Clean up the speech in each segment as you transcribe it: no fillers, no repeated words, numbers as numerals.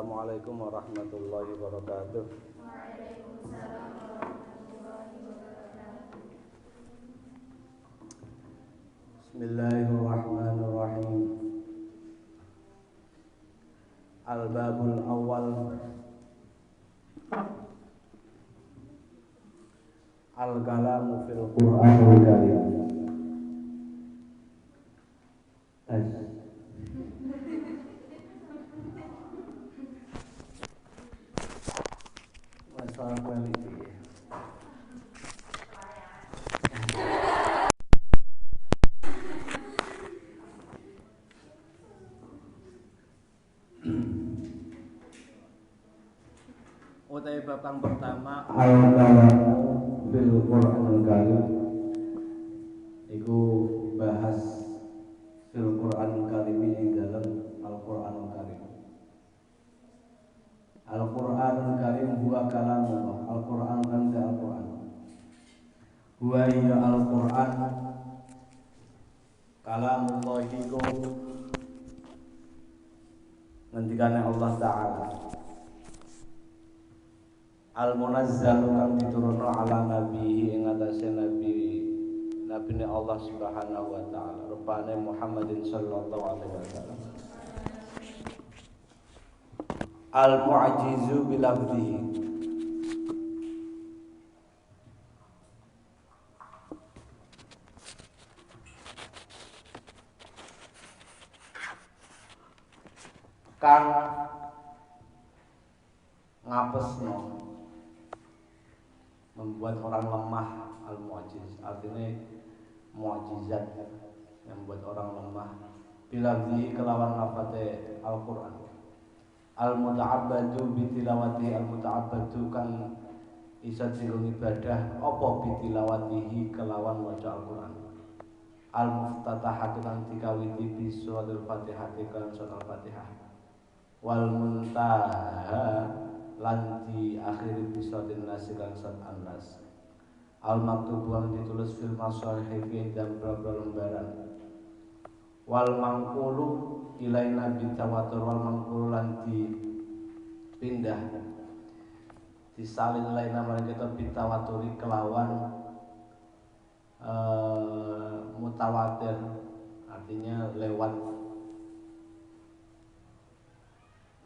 Assalamualaikum warahmatullahi wabarakatuh. Bismillahirrahmanirrahim. Al-babul awal, al-kalamu fil Qur'anil Karim. Masalah quality. Utai bab kang pertama al-kalamu fil Qur'anil Karim. Iku bahas fil Qur'anil Karim ing dalam Al-Qur'anul Karim. Al-Qur'anul Karim huwa kalamullah. Al-Qur'an kan Al-Qur'an. Huwa ya Al-Qur'an kalamullah iku ngendikane Allah Ta'ala. Al-munazzal kang diturunno ala nabi ing atase nabine Allah Subhanahu wa taala rupane Muhammadin sallallahu alaihi wasallam. Al-mu'jizu bilafdihi kang ngapesno membuat orang lemah. Al-mu'jiz artinya mukjizat yang membuat orang lemah. Bilafdihi kelawan lafate Al-Qur'an. Al-muta'abbadu bitilawati, al-muta'abbadu kan isa dilung ibadah apa bitilawatihi kelawan maca Al-Qur'an. Al-muftatahatu kan dikawiti bi suratul Fatihah kan surat Al-Fatihah. Wal muntaha lan di akhiri bi suratin Nas kan surat An-Nas. Al-maktubu kan ditulis fil masahif dan beberapa lembaran. Wal mangkulu ilaina bitawatur, wal mangkulu lan dipindah disalin lain nama kita bitawaturi kelawan mutawatir artinya lewat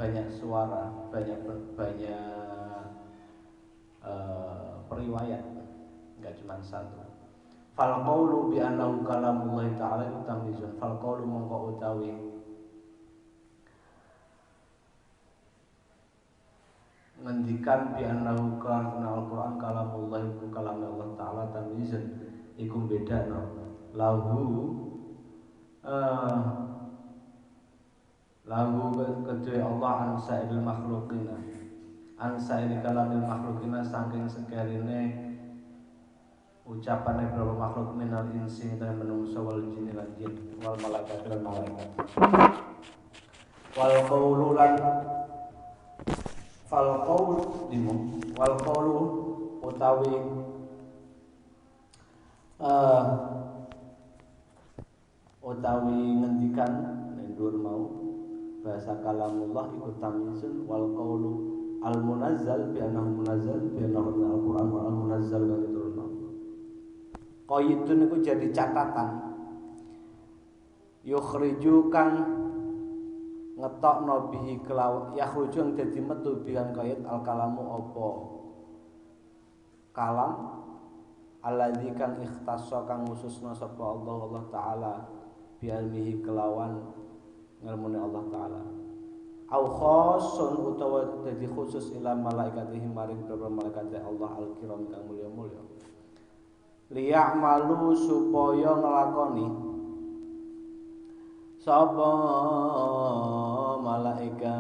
banyak suara, banyak periwayat, enggak cuma satu. Fal qaulu bi annahu kalamullah ta'ala tamizun. Fal qaulu mongko utawi ngendikan bi annahu kana al-Qur'an kalamullah iku kalam Allah taala tamizun iku bedano lahu kedue Allah an sa'il makhluqina an sa'il kalamil makhluqina saking sekerine ucapane beberapa makhluk minal insi dan menungso wal jinni lan jin wal malaikat lan malaikat. Wal qaulu lan fal qaul dimu wal qaulu utawi ngendikan nendur mau bahasa kalamullah iku tamizun. Wal qaulu al munazzal bi annahu munazzal bi annahu al-Qur'an wal munazzal kan diturunno. Qaidun iku jadi catatan. Yukhriju kang ngetokno bihi kelawan yakhruju dadi metu bihan qaid al kalamu apa kalam alladzi kang ikhtassa kang khususna sapa Allah taala bi ilmihi kelawan ngelmune Allah taala. Au khossun utawa dadi khusus ila malaikatihi maring para malaikat Allah al-kiram kang mulya-mulya. Liya'malu supaya nglakoni sapa malaikat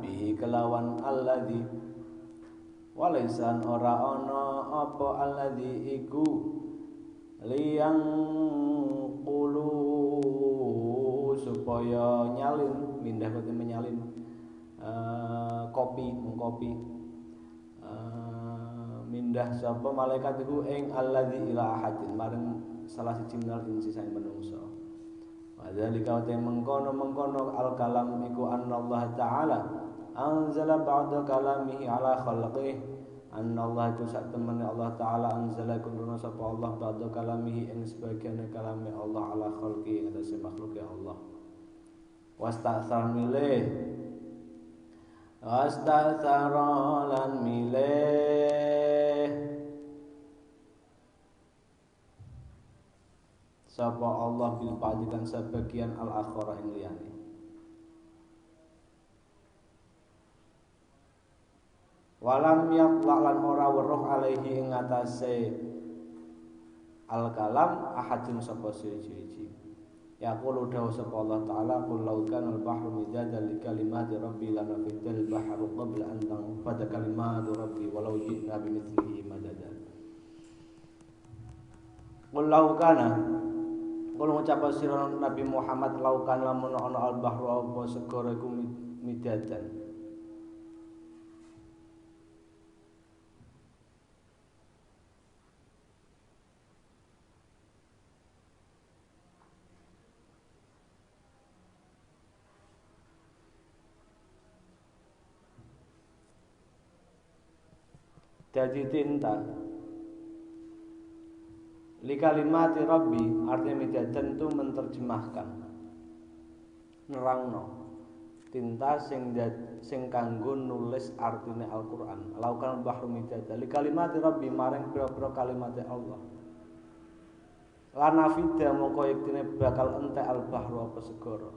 bi kelawan alladzi walisan ora ana apa alladzi iku liyang qulu supaya nyalin mindah kote menyalin kopi mindah sapa malaikat iku ing alladzi ila ahadin maring salah siji minal insi saing manungsa. Wadzalika wa mengkono al kalam iku Allah taala anzala ba'da kalamihi ala khalqihi. Allah itu sak temene Allah taala anzala kununa sapa Allah ba'da kalamihi ing sebagian kalame Allah ala khalqihi atase makhluke Allah. Wasta'sar milih wasta'sara lan milih sapa Allah bil padikan sebagian al akhirah ing liyane. Walam yaqla lan ora weruh alaihi ing atase al kalam ahadun sapa siji-siji. Yaqulu dawu sapa Allah taala qul law kana al bahru midadan li kalimati rabbi lanafidal bahru qabla an tanfada kalimatu rabbi walau ji'na bimithlihi madadan. Qul law kana qul ngucap sira Nabi Muhammad law kana lamun ana al bahru apa segara iku midadan. Jadi tinta li kalimati rabbi artinya midadan itu menerjemahkan nerangno tinta sing kanggo nulis artine Al-Qur'an. Laukan bahru midadan li kalimati rabbi maring pira-pira kalimate Allah. Lanafida mongko yektine bakal entek al bahru apa segara.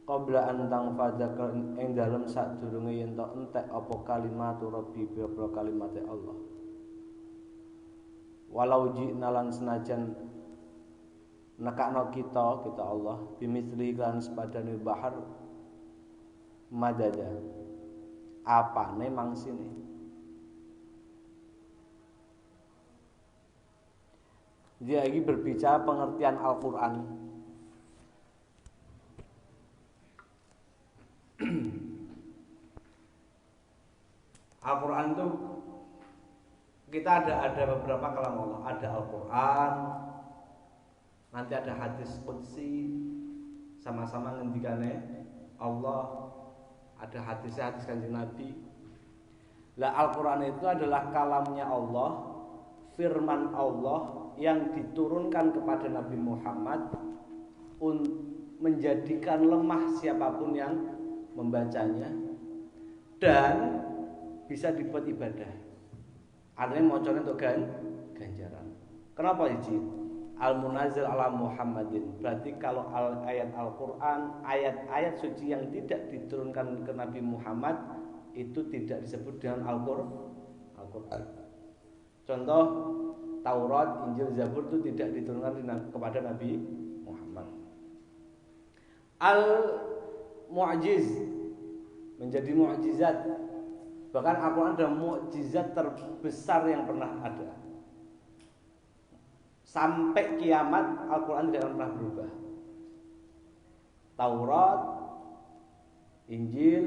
Qabla an tangfada ing dalem sadurunge yen tok entek apa kalimatu rabbi pira-pira kalimate Allah. Walau ji'na lan senajan nekakno kita Allah bimithli kan sepadane bahar madada apane mangsine. Dia lagi berbicara pengertian Al-Qur'an. Al-Quran itu kita ada beberapa kalam Allah. Ada Al-Quran, nanti ada hadis qudsi sama-sama ngendikane Allah, ada hadis Kanjeng Nabi. Lah Al-Quran itu adalah kalamnya Allah, firman Allah yang diturunkan kepada Nabi Muhammad menjadikan lemah siapapun yang membacanya dan bisa dibuat ibadah. Artinya mocone untuk ganjaran. Kenapa ini? Al-Munazzil ala Muhammadin. Berarti kalau ayat Al-Quran, ayat-ayat suci yang tidak diturunkan ke Nabi Muhammad itu tidak disebut dengan Al-Quran. Contoh Taurat, Injil, Zabur itu tidak diturunkan kepada Nabi Muhammad. Al-Mu'jiz menjadi mu'jizat. Bahkan Al-Quran adalah mukjizat terbesar yang pernah ada. Sampai kiamat Al-Quran tidak pernah berubah. Taurat, Injil,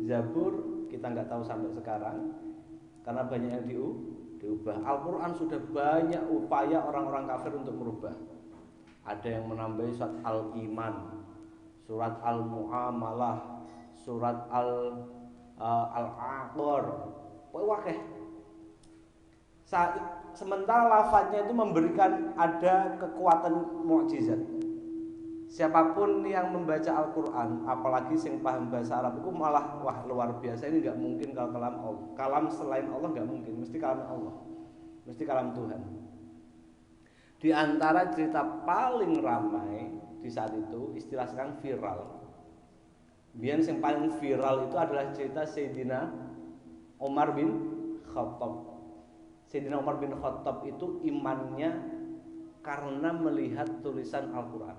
Zabur kita nggak tahu sampai sekarang karena banyak yang diubah. Al-Quran sudah banyak upaya orang-orang kafir untuk merubah. Ada yang menambahi surat Al-Iman, surat Al-Mu'amalah, surat Al-Aqor, wakeh. Sementara lafadznya itu memberikan ada kekuatan mukjizat. Siapapun yang membaca Al-Quran, apalagi yang paham bahasa Arab, itu malah wah luar biasa. Ini nggak mungkin kalau kalam Allah. Kalam selain Allah nggak mungkin, mesti kalam Allah, mesti kalam Tuhan. Di antara cerita paling ramai di saat itu, istilah sekarang viral. Biar yang paling viral itu adalah cerita Sayyidina Umar bin Khattab. Sayyidina Umar bin Khattab itu imannya karena melihat tulisan Al-Quran.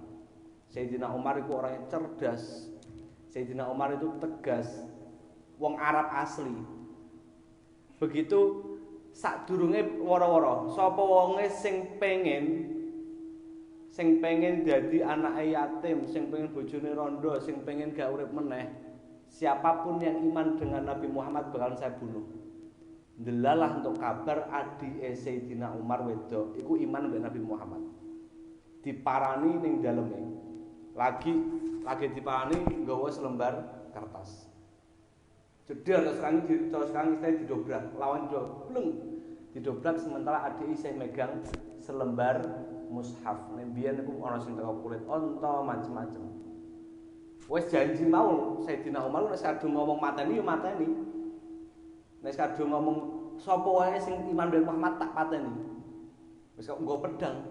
Sayyidina Umar itu orangnya cerdas. Sayyidina Umar itu tegas. Wong Arab asli. Begitu sadurunge woro-woro, sapa wonge sing pengen jadi anak yatim, sing pengen bojone rondo, sing pengen gak urip meneh, siapapun yang iman dengan Nabi Muhammad bakal saya bunuh. Delalah untuk kabar adi Sayyidina Umar wedok iku iman dengan Nabi Muhammad. diparani ning daleme. Lagi diparani nggawa selembar kertas. Jedar terus kan didobrak, lawan bleng didobrak sementara adik isih megang selembar mushaf. Nek biyen niku ana sing teko kulit onta macem-macem. Wes janji mau Sayyidina Umar nek kadung ngomong mateni yo mateni. Nek kadung ngomong sapa wae sing iman ben Muhammad tak pateni. Wis kok nggo pedang.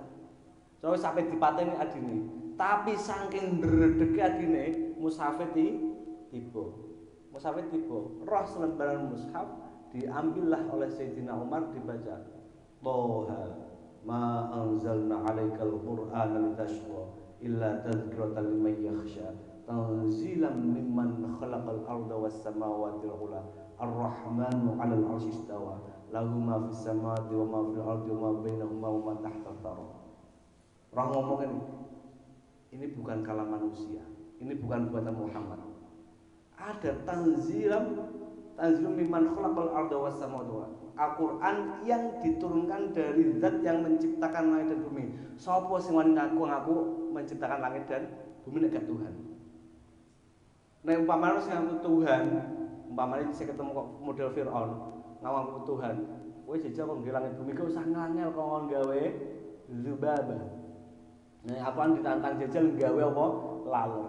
So sampai dipateni adine. Tapi saking ndredege adine mushafe tiba. Mushafe tiba. Roh selembaran mushaf diambillah oleh Sayyidina Umar dibaca. Toha ma anzalna 'alaikal qur'ana litashqa illa tadhkiratan liman yakhsha. Tanzilan mimman khalaqal arda was samawati wal ula ar-rahmanu 'alal 'arsy istawa lahu ma fis samawati wa ma fil ardi wa ma bainahuma wa ma tahta thara. Orang ngomong ini bukan kalam manusia, ini bukan buatan Muhammad. Ada tanzilan mimman khalaqal arda was samawati wal ula. Al-Qur'an yang diturunkan dari zat yang menciptakan langit dan bumi. Sapa sing wani ngaku menciptakan langit dan bumi nek gak Tuhan. Nek umpamane sing ngaku Tuhan, umpamane saya ketemu kok model Firaun, ngaku Tuhan, kowe jajal kok ngge langit bumi kok usah ngangel kok nggawe zubaba. Nek apaan ditantang jajal nggawe apa? Laler.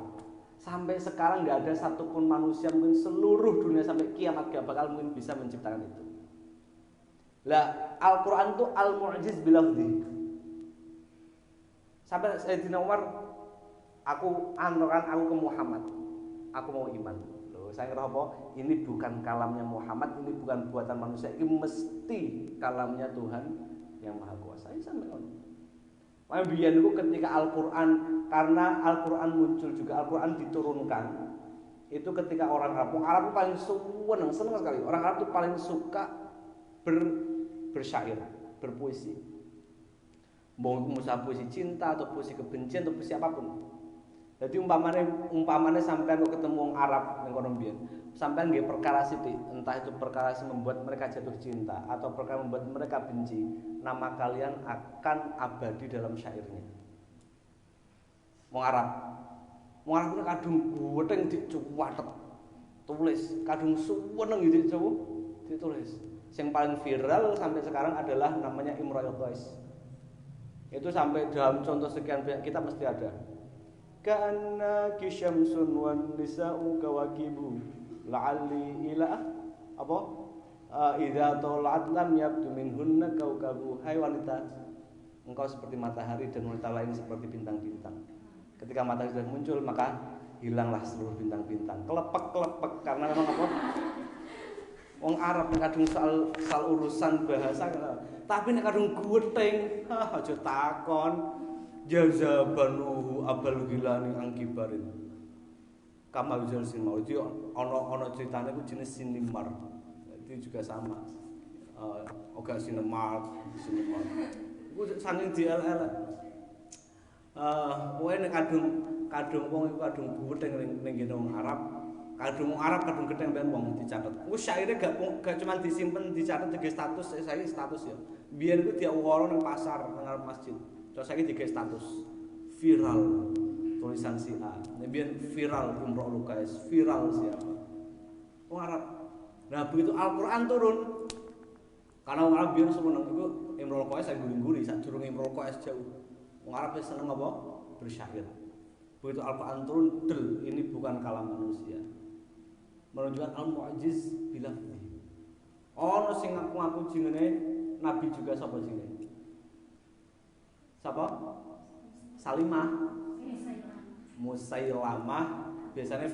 Sampai sekarang nggak ada satupun manusia mungkin seluruh dunia sampai kiamat gak bakal mungkin bisa menciptakan itu. Lah Al-Qur'an itu al-mu'jiz bilafzi. Sampai Sayyidina Umar aku ke Muhammad. Aku mau iman. Loh, saya kira apa? Ini bukan kalamnya Muhammad, ini bukan buatan manusia, ini mesti kalamnya Tuhan yang Maha Kuasa. Ini sampai ngono. Makanya biyen niku ketika Al-Qur'an, karena Al-Qur'an muncul juga Al-Qur'an diturunkan. Itu ketika orang Arab itu paling seneng sekali. Orang Arab itu paling suka bersyair, berpuisi. Mau puisi cinta atau puisi kebencian atau puisi apapun. Jadi umpamane sampean kok ketemu wong Arab ning kono mbiyen, sampean nggih perkara sithik, entah itu perkara yang membuat mereka jatuh cinta atau perkara membuat mereka benci, nama kalian akan abadi dalam syairnya. Wong Arab itu kadung getheng dicuwatet. Tulis, kadung suweneng ditulis. Yang paling viral sampai sekarang adalah namanya Imrul Qais. Itu sampai dalam contoh sekian banyak kita mesti ada. Ka'annaki syamsun wan nisa'u kawakibu la'alli ila apa idza tala'at lam yabdu minhunna kaukabu. Hai wanita, engkau seperti matahari dan wanita lain seperti bintang-bintang. Ketika matahari sudah muncul maka hilanglah seluruh bintang-bintang. Kelepek karena memang apa? Wong Arab nek kadung soal urusan bahasa tapi nek kadung getheng aja takon. Jazabanuhu abal gilani angkibarin kamal jalsin mau itu ono ceritanya itu jenis sinimar itu juga sama oga sinimar itu saking DLL kowe nek kadung wong iku kadung getheng ning ngene wong Arab kadung getheng ben wong dicatet wis syaire gak cuma disimpen dicatet sebagai status saya status ya biyen iku diaworo ning pasar nang ngarep masjid. Terus saya tiga status viral tulisan si A, kemudian viral Imrul Qais, viral siapa? Orang Arab. Nah begitu Al-Qur'an turun, karena orang Arab biasa seneng itu Imrul Qais saya guling-guling, saat turun Imrul Qais jauh. Orang Arab seneng apa? Bersyair. Begitu Al-Qur'an turun, ini bukan kalam manusia. Menunjukkan al-mu'jiz bilafzi. Ono sing ngaku jenenge Nabi juga sapa jenenge? Siapa? Salimah. Musailamah. Biasanya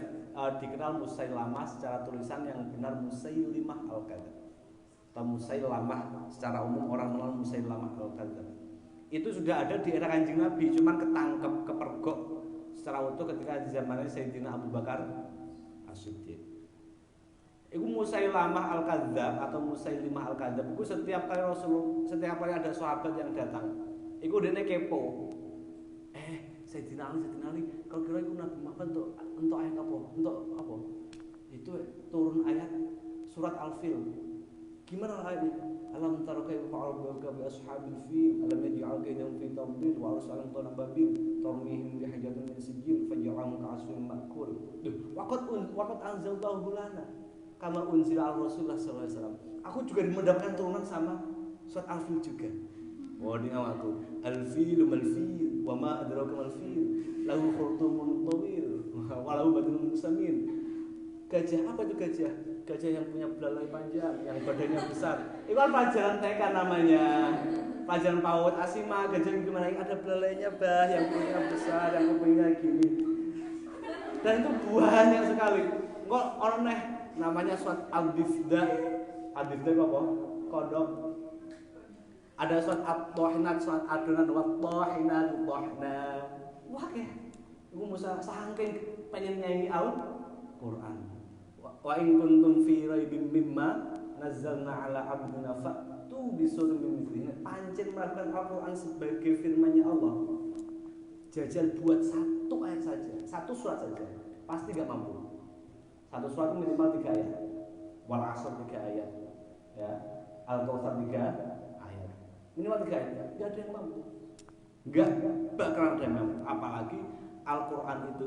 dikenal Musailamah secara tulisan, yang benar Musailimah al-Kadzdzab. Atau Musailamah secara umum orang mengenal Musailamah al-Kadzdzab. Itu sudah ada di era Kanjeng Nabi, cuman ketangkep kepergok secara utuh ketika di zamannya Sayyidina Abu Bakar As-Siddiq. Iku Musailamah al-Kadzdzab atau Musailimah al-Kadzdzab itu setiap kali ada sahabat yang datang, iku dene kepo. Sayyidina Ali, kalau kira iku Nabi Muhammad untuk ayat apa? Untuk apa? Itu turun ayat surat Al-Fil. Gimana ayatnya? Alam tara kaifa fa'ala rabbuka bi ashabil fil alam yaj'al kaydahum fi tadlil wa arsalahum tawlan babil tarmihim bi hijatin min sijil faj'alahum ka'asfin ma'kul. Waqad anzaltahu lana kama unzila al Rasulullah sallallahu alaihi wasallam. Aku juga mendapatkan turunan sama surat Al-Fil juga. Wah, ini aku. Al-fil mal fil wa ma adraka mal fil lahu khurtumun tawil wa lahu badrun musamin. Gajah apa itu gajah? Gajah yang punya belalai panjang, yang badannya besar. Itu kan pelajaran TK namanya. Pelajaran PAUD Asima, gajah yang gimana? Ada belalainya bah, yang punya besar, yang kupingnya gini. Dan itu banyak sekali. Kok orang nih namanya surat Al-Difda. Al-Difda itu apa? Kodok. Ada surat At-Tahinat, surat Adonan, Wat-Tahinat, Tahna. Wah kayak aku musa saking pengen nyanyi Al-Quran. Wa in kuntum fi raibim mimma nazzalna ala abdina fa'tu bisurrin min mithlihi. Pancen melakukan Al-Quran sebagai firman-Nya Allah. Jajal buat satu ayat saja, satu surat saja. Pasti gak mampu. Satu surat itu minimal 3 ayat. Wal 'asr 3 ayat. Ya. Al-Kautsar 3 ayat. Minimal 3 ayat. Enggak ada yang mampu. Enggak bakalan ada yang mampu. Apalagi Al-Quran itu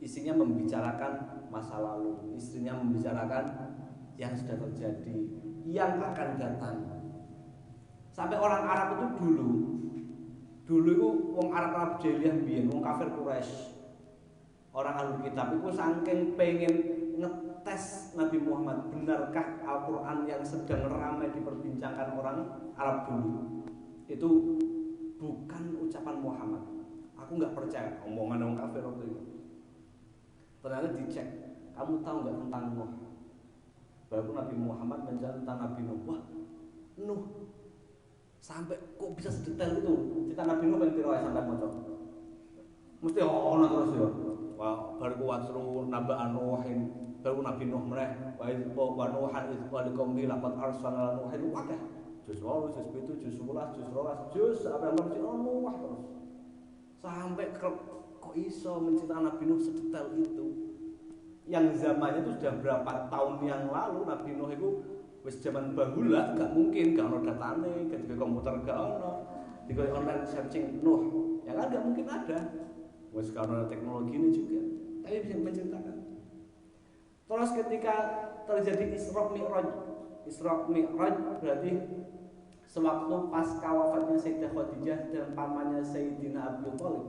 isinya membicarakan masa lalu, istrinya membicarakan yang sudah terjadi, yang akan datang. Sampai orang Arab itu dulu itu wong Arab jahiliyah biyen, wong kafir Quraisy, orang Ahlul Kitab itu saking pengen ngetes Nabi Muhammad, benarkah Al-Quran yang sedang ramai diperbincangkan orang Arab dulu itu bukan ucapan Muhammad. Aku nggak percaya omongan orang kafir waktu itu. Ternyata dicek, kamu tahu nggak tentang Nuh? Baru Nabi Muhammad menjelaskan tentang Nabi Nuh. Wah, Nuh sampai kok bisa sedetail itu? Cerita Nabi Nuh yang tirawai sampai motor. Mesti ono terus ya. Wah, baru kuat seru nambah Nuhin, baru Nabi Nuh mereh. Wa Nuhan itu wali kaum laqad arsalna Nuhin wakah. Juz 8, juz 7, juz 11, juz 12, juz apa yang mesti Nuh terus. Sampai kok iso menceritakan Nabi Nuh sedetail itu. Yang zamannya itu sudah berapa tahun yang lalu Nabi Nuh itu wis zaman bahula, gak mungkin gak ono datane, ketika komputer gak ono, di online searching Nuh, ya kan gak mungkin ada. Wis karena teknologi ini juga, tapi bisa menceritakan. Terus ketika terjadi Isra Mi'raj berarti sewaktu pasca wafatnya Sayyidah Khadijah dan pamannya Sayyidina Abu Thalib.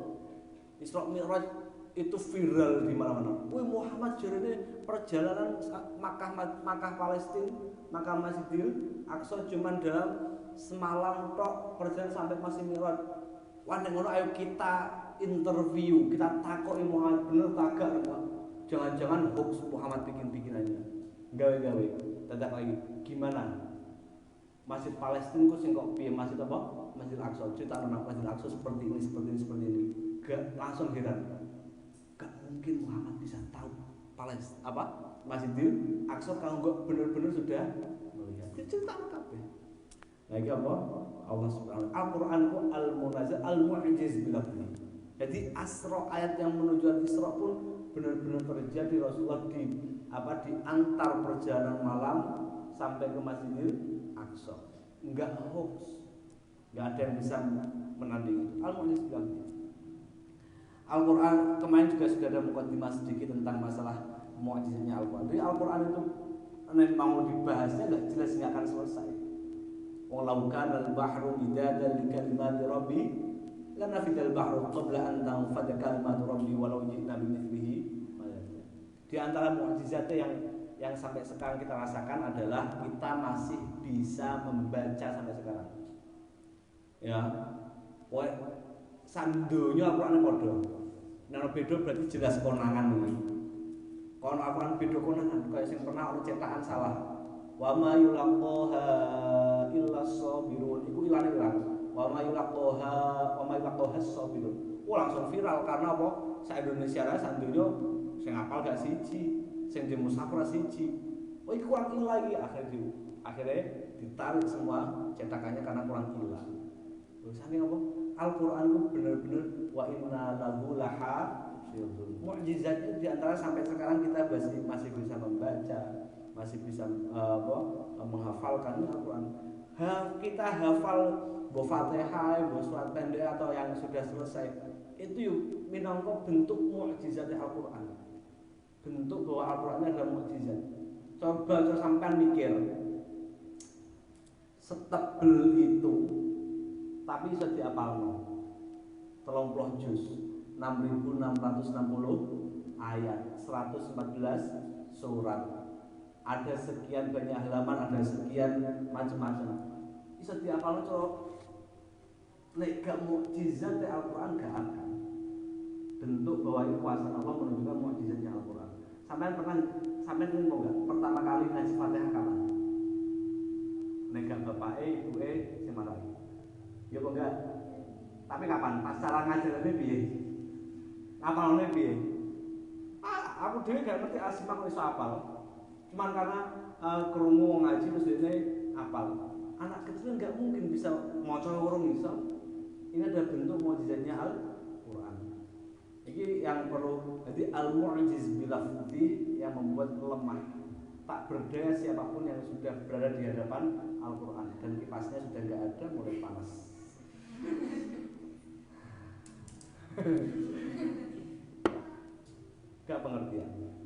Isra Mi'raj itu viral di mana-mana. Wih, Muhammad jarene perjalanan Makkah Palestina, Makkah Masjidil Aqsa cuma dalam semalam tok perjalanan sampai masih Mi'raj. Wah, nek ngono ayo kita interview, kita takoki Muhammad bener tak gak? Jangan-jangan hoax Muhammad bikin-bikinannya. Gawe-gawe. Dadak lagi. Gimana? Masjid Palestina kok sing kok piye masjid apa? Masjid Aqsa. Cerita tentang Masjid Aqsa seperti ini. Gak langsung heran. Gak mungkin Muhammad bisa tahu Masjidil Aqsa kalau enggak benar-benar sudah melihat. Cerita kabeh. Lagi apa? Allah Subhanahu Al-Qur'an itu al-munazzal al-mu'jiz bilafzi. Jadi asra ayat yang menuju Isra pun benar-benar terjadi. Rasulullah di antar perjalanan malam sampai ke Masjidil Aqsa. Enggak hoax. Enggak ada yang bisa menandingi. Al-mu'jiz bilafzi. Al-Quran kemarin juga sudah ada mukadimah sedikit tentang masalah mu'jizatnya Al-Quran. Jadi Al-Quran itu mau dibahasnya nggak jelas, nggak akan selesai. Walau kana al-bahru midadan li kalimati rabbi lanafidal bahru qabla an tanfada kalimatu rabbi walau ji'na bimithlihi. Di antara mu'jizatnya yang sampai sekarang kita rasakan adalah kita masih bisa membaca sampai sekarang. Ya, sandonya Al-Quran padha. Nek beda berarti jelas konangan iki. Kono Al-Quran beda konangan, kaya sing pernah ono cetakan salah. Wa ma yulaqaha illa sabirun. Iku ilane ilang. Wa ma yulaqaha sabirun. Langsung viral karena apa? Sa Indonesia ra sandonya sing hafal gak siji, sing di mushaf ra siji. Oh iku kurang lagi akhirnya ditarik semua cetakannya karena kurang ilang. Terus saking apa? Al-Quran itu benar-benar wa inna lahu lahafizun. Mukjizatnya di antara sampai sekarang kita masih bisa membaca, masih bisa menghafalkan Al-Quran. Kita hafal bo Fatihah, bo surat pendek atau yang sudah selesai, itu yuk minangka bentuk mukjizat Al-Quran. Bentuk bahwa Al-Quran adalah mukjizat. Coba sampean mikir, setebel itu tapi bisa diapalno 30 juz, 6.660 ayat, 114 surat, ada sekian banyak halaman, ada sekian macam-macam. Bisa diapalno coro. Nek gak mukjizat Al-Quran gak akan. Bentuk bahwa itu kuasa Allah menunjukkan mukjizatnya Al-Quran. Sampai ngomong gak pertama kali ngaji Fatihah kapan? Nek gak bapake, ibuke sing marahi. Ya kok enggak? Tapi kapan? Pas cara ngajarane piye? Ngapalne piye? Aku dhewe gak ngerti asma kok iso apal. Cuman karena krungu wong ngaji terus dene apal. Anak kecil enggak mungkin bisa maca urung iso. Ini ada bentuk mukjizatnya Al-Qur'an. Ini yang perlu, jadi al-mu'jiz bilafzi yang membuat lemah. Tak berdaya siapapun yang sudah berada di hadapan Al-Qur'an dan kipasnya sudah enggak ada, mulai panas. Gak pengertian.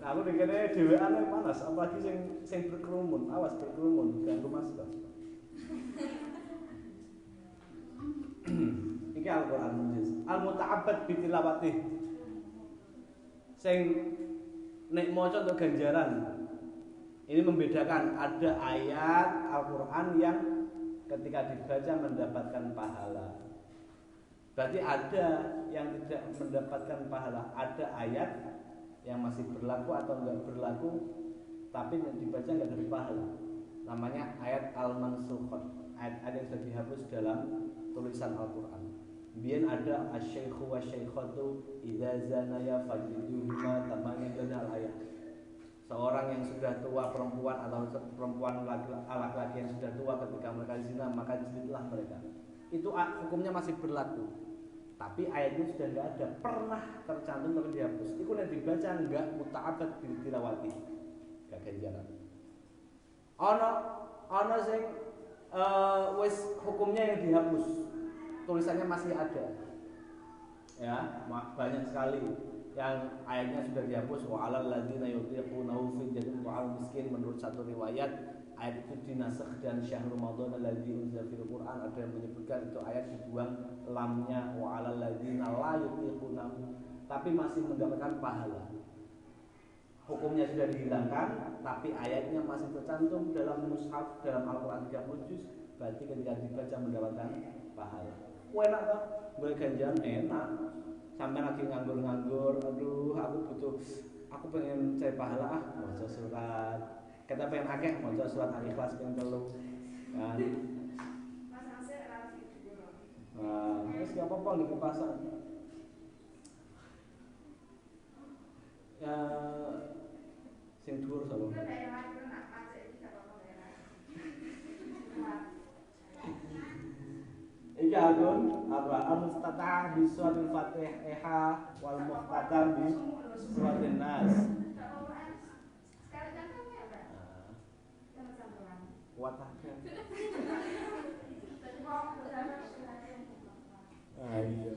Aku dikene dheweane panas, apalagi sing berkerumun, awas berkerumun, ganggu masker. Iki Al-Qur'an mujiz. Al-muta'abbad bi tilawati. Sing nek maca untuk ganjaran. Ini membedakan ada ayat Al-Qur'an yang ketika dibaca mendapatkan pahala. Berarti ada yang tidak mendapatkan pahala. Ada ayat yang masih berlaku atau enggak berlaku tapi yang dibaca enggak dapat pahala. Namanya ayat al-mansukhat. Ayat yang sudah dihapus dalam tulisan Al-Qur'an. Biyen ada asy-syaikhu wasy-syaikhatu idza zanaya fajliduhuma tamangana al-ayat. Seorang yang sudah tua perempuan atau perempuan laki-laki yang sudah tua ketika mereka zina maka jilidlah mereka. Itu hukumnya masih berlaku. Tapi ayatnya sudah enggak ada, pernah tercantum tapi dihapus. Itu yang dibaca enggak muta'abbad bil tilawati. Enggak ganjaran. Ana sing wis hukumnya yang dihapus. Tulisannya masih ada. Ya, banyak sekali yang ayatnya sudah dihapus wa 'alal ladzina yutiqunahu fidyatun ta'am miskin. Menurut satu riwayat ayat itu dinasakh dan syahr Ramadan alladzi unzila fil Qur'an, ada yang menyebutkan itu ayat dibuang lamnya wa 'alal ladzina la yutiqunahu, tapi masih mendapatkan pahala. Hukumnya sudah dihilangkan tapi ayatnya masih tercantum dalam mushaf, dalam Al-Qur'an 30 juz, berarti ketika dibaca mendapatkan pahala. Enak toh? Boleh ganjaran enak. Sampai lagi nganggur-nganggur, aduh aku pengen cari pahala maca surat. Kita pengen akeh maca surat Al-Ikhlas ping 3 kan. Nah, wis gak apa-apa niki pasang. Ya sing dhuwur sapa? Iki agun apa al-muftata bi suratul Fatihah wal muqtatam bi suratin Nas. Kuat aja. Iya.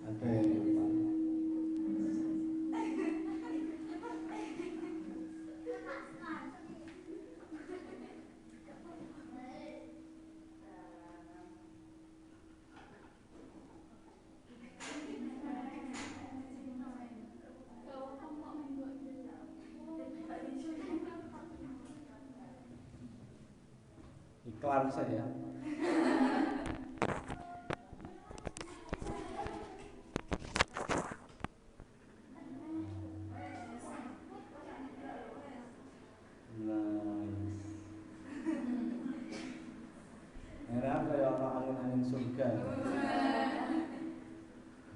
Ada yang lupa. Iklan saja. Surga.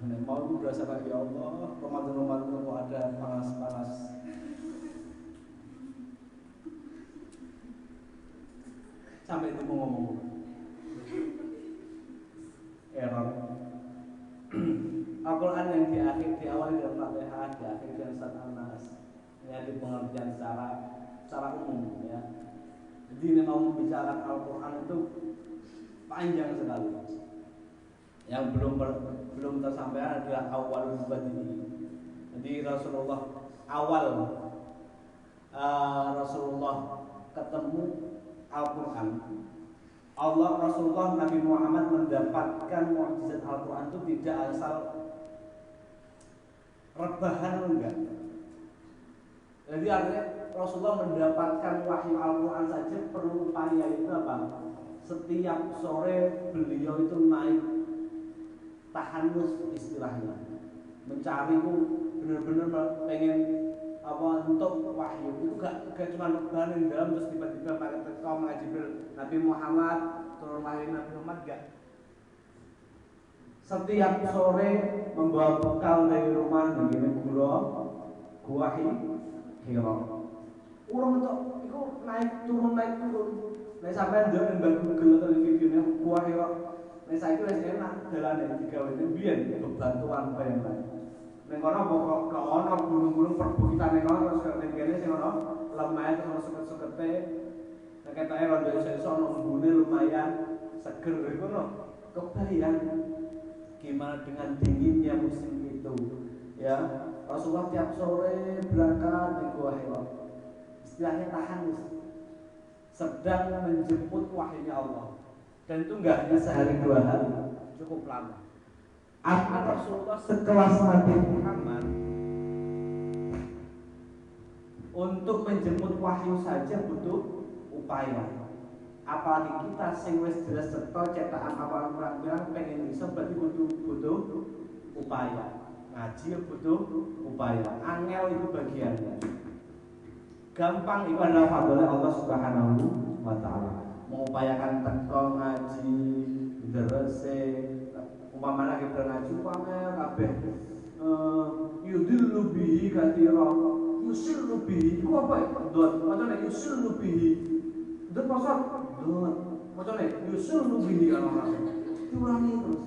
Nek mau ku berasa ya Allah, Ramadan kok ada panas-panas. Sampai itu mau ngomong error. itu pengertian secara umum ya. Jadi ini mau membicarakan Al-Quran itu panjang sekali. Yang belum tersampaikan adalah awal ini. Jadi Rasulullah Rasulullah ketemu Al-Quran. Rasulullah Nabi Muhammad mendapatkan mukjizat Al-Quran itu tidak asal rebahan, enggak. Jadi artinya Rasulullah mendapatkan wahyu Al-Quran saja perlu upaya itu apa? Setiap sore beliau itu naik tahanus istilahnya, mencari itu benar-benar pengen untuk wahyu itu gak cuma rebahan yang dalam terus tiba-tiba pakai teko mengaji Nabi Muhammad turun wahyu Nabi Muhammad gak. Setiap sore membawa bekal dari rumah begini gua Hira. Urung itu naik turun. Nek sampean ndelok ning Google atau videone gua Hira. Nek saiki wis enak dalane digawe biyen bebatuan bayang lain. Ning kono pokok gak ono gunung-gunung perbukitan ning kono terus ning kene sing ono lemah terus ono suket-sukete. Nek ketoke rondo iso ono embune lumayan seger iku no. Kebayang gimana dengan dinginnya musim itu ya. Rasulullah tiap sore berangkat di Gua Hira, istilahnya tahanus, sedang menjemput wahyunya Allah. Dan itu enggak hanya sehari 2 hari, cukup lama. Rasulullah sekelas Nabi Muhammad untuk menjemput wahyu saja butuh upaya. Apalagi kita sing wis jelas cetok cetakan apa Al-Qur'an pengen iso berarti butuh upaya. Ngaji butuh upaya. Angel itu bagiannya. Gampang itu adalah fadlnya Allah Subhanahu wa taala. Mengupayakan teko ngaji, derese, umpamane kita ngaji pamer kabeh. Yudillu bihi katsira. Yusillu bihi. Ku apa? Dot. Macane yusillu bihi. Dot maksud dot. Macane yusillu bihi ana. Diulangi terus.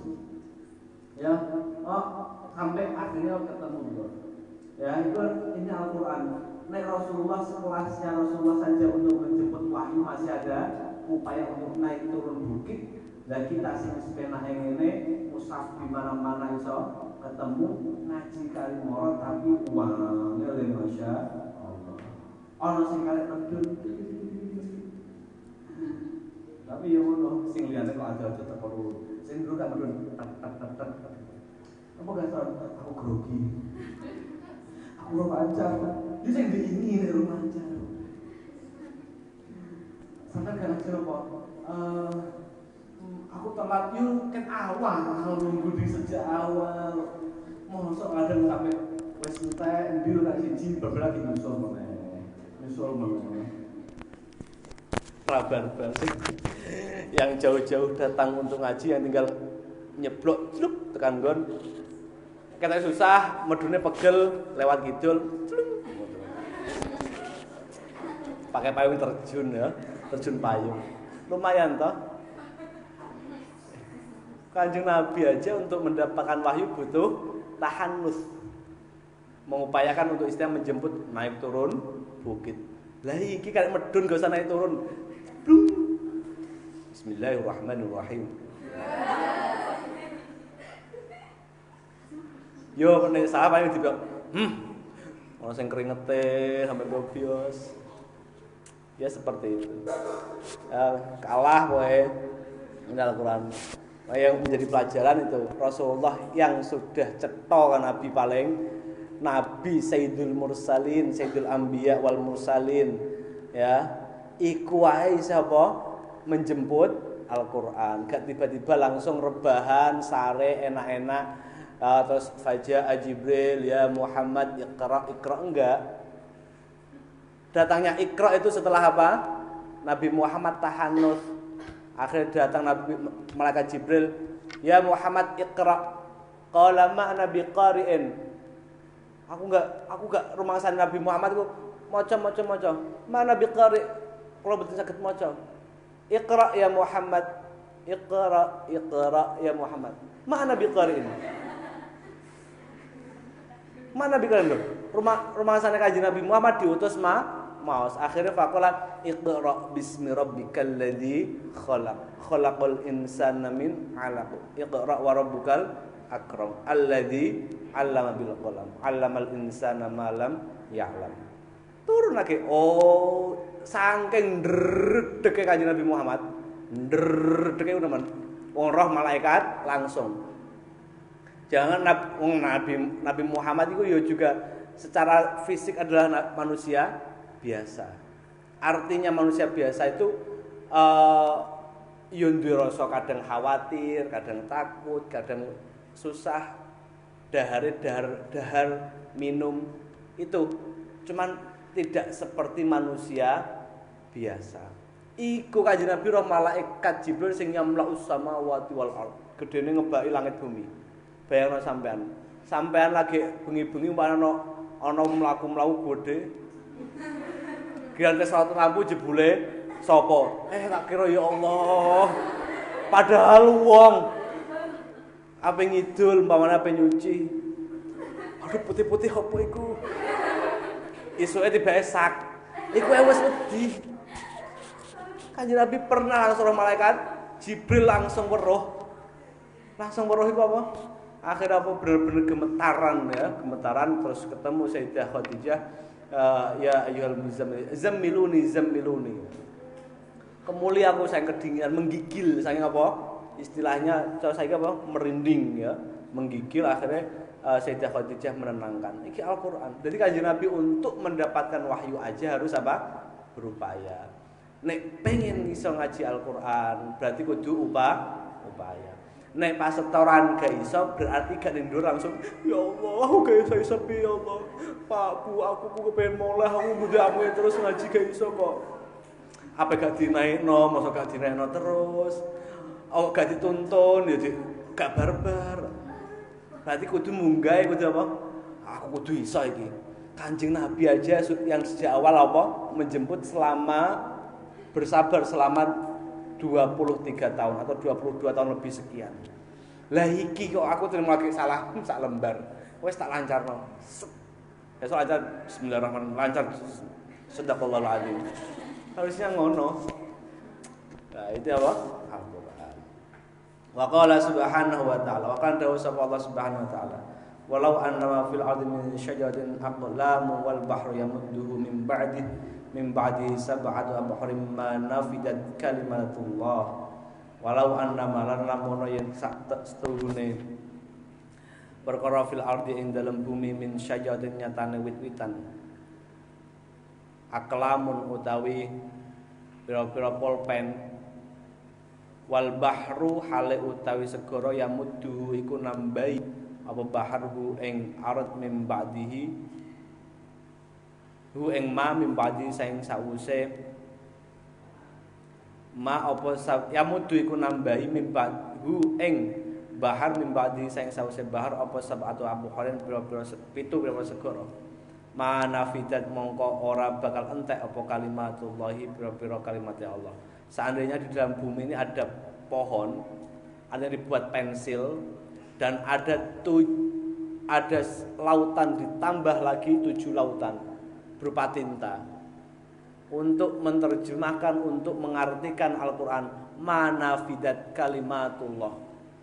Ya. Sampai akhirnya ketemu dulu. Ya itu ini Al-Quran. Nek Rasulullah sekelasnya Rasulullah saja untuk menjemput wahyu masih ada upaya untuk naik turun bukit. Dan kita sing sepena ini musaf di mana-mana iso ketemu ngaji kali moro tapi uangnya le masya Allah. Ono sing kali medun. Tapi ya ngono sing liyane kok aja teko sing dulu kan medun. Apa gak tahu? Aku grogi. Aku rumah aja. Dia yang diingin di rumah aja. Sampai kadang apa? Aku telat yuk kan awal nunggu di sejak awal. Mosok kadang sampai wes entek ndil tak siji beberapa nyusul meneh. Rabar sih. Yang jauh-jauh datang untuk ngaji yang tinggal nyeblok tekan gon. Kata susah, medune pegel lewat kidul. Pakai payung terjun ya, terjun payung. Lumayan toh. Kanjeng Nabi aja untuk mendapatkan wahyu butuh tahanus. Mengupayakan untuk istilah menjemput naik turun bukit. Lah iki kan medun gak usah naik turun. Bismillahirrahmanirrahim. Yo nek salah paling juga ono sing keringete sampai bobios. Ya seperti itu. Kalah kowe Al-Qur'an. Yang menjadi pelajaran itu Rasulullah yang sudah cetok kan Nabi Sayyidul Mursalin, Sayyidul Anbiya wal Mursalin ya. Iku wae sapa menjemput Al-Qur'an. Gak tiba-tiba langsung rebahan sare enak-enak. Terus Faja'a Jibril ya Muhammad Iqra enggak. Datangnya Iqra itu setelah apa? Nabi Muhammad tahanus. Akhirnya datang malaikat Jibril, ya Muhammad Iqra. Qala ma nabi qari'in. Aku enggak rumangsan Nabi Muhammad ku maca. Ma nabi qari'. Kalau betul sakit maca. Iqra ya Muhammad. Iqra ya Muhammad. Ma nabi qari'in. Mana bikin lo? rumah sana Kanjeng Nabi Muhammad diutus maos. Akhirnya faqala iqra bismi rabbikal ladzi khalaqal insana min 'alaq. Iqra wa rabbukal akram alladzi 'allama bil qalam 'allamal insana ma lam ya'lam. Turun lagi. Oh, saking ndredeke Kanjeng Nabi Muhammad. Ndredeke teman. Wong roh malaikat langsung. Jangan Nabi Muhammad itu ya juga secara fisik adalah manusia biasa. Artinya manusia biasa itu yo duwe rasa kadang khawatir, kadang takut, kadang susah, dahar minum itu. Cuman tidak seperti manusia biasa. Iku Kanjeng Nabi roh malaikat Jibril sing yamla'us samawati wal ardh. Gedene ngebaki langit bumi. Bayangno sampean lagi bengi-bengi ana mlaku-mlaku gede. Gante suatu lampu jebule sapa? Tak kira ya Allah. Padahal wong ape ngidul umpamane ape nyuci. Aduh putih-putih apa iku? Isuke tibake sak. Iku wis wedi. Kanjeng Nabi pernah langsung malaikat Jibril langsung weruh. Langsung weruh iku apa? Akhirnya apa bener-bener gemetaran terus ketemu Sayyidah Khadijah, ya ayyuhal muzammil zammiluni. Kemuli aku saya kedinginan menggigil saking apa? Istilahnya cara saya apa? Merinding ya, menggigil akhirnya Sayyidah Khadijah menenangkan. Iki Al-Qur'an. Jadi Kanjeng Nabi untuk mendapatkan wahyu aja harus apa? Berupaya. Nek pengen iso ngaji Al-Qur'an berarti kudu upaya. Nek pas setoran gak iso berarti gak ndur langsung ya Allah aku gak iso piye ya Allah. Pak Bu aku kepen mulai aku mudamu terus ngaji gak iso kok. Apa gak dinaikno, masa gak dinaikno terus. Oh gak dituntun ya gak barbar. Berarti kudu munggah kudu apa? Aku kudu iso iki. Kanjeng Nabi aja yang sejak awal apa menjemput selama bersabar selama 23 tahun atau 22 tahun lebih sekian. Lah iki kok aku terima lagi salah sak lembar. Wis tak lancarno. Besok aja bismillahirrahmanirrahim lancar. Sadaqallahul azim. Harusnya ngono. Nah, itu apa? Al-Qur'an. Wa qala subhanahu wa ta'ala wa kan dawu sapa Allah subhanahu wa ta'ala. Walau annama fil ardi min syajaratin aqlamu wal bahru yamudduhu min ba'di sab'ati abhurin ma nafidat kalimatullah walau annama lan lamun yen sak setuhune perkara fil ardi ing dalem bumi min syajaratin nyatane wit-witan aklamun utawi pira-pira pulpen wal bahru hale utawi segara yamuddu iku nambahi apa baharhu ing arat min ba'dihi hu ing ma mimbadi saing sause ma apa yamudu iku nambahi mimbad hu ing bahar mimbadi saing sause bahar apa sab'atu abhurin pira-pira pira-pira segara manafidat mongko ora bakal entek apa kalimatullahi pira-pira kalimatnya Allah. Seandainya di dalam bumi ini ada pohon, ada yang dibuat pensil dan ada lautan ditambah lagi 7 lautan berupa tinta untuk menerjemahkan, untuk mengartikan Al-Quran manafidat kalimatullah,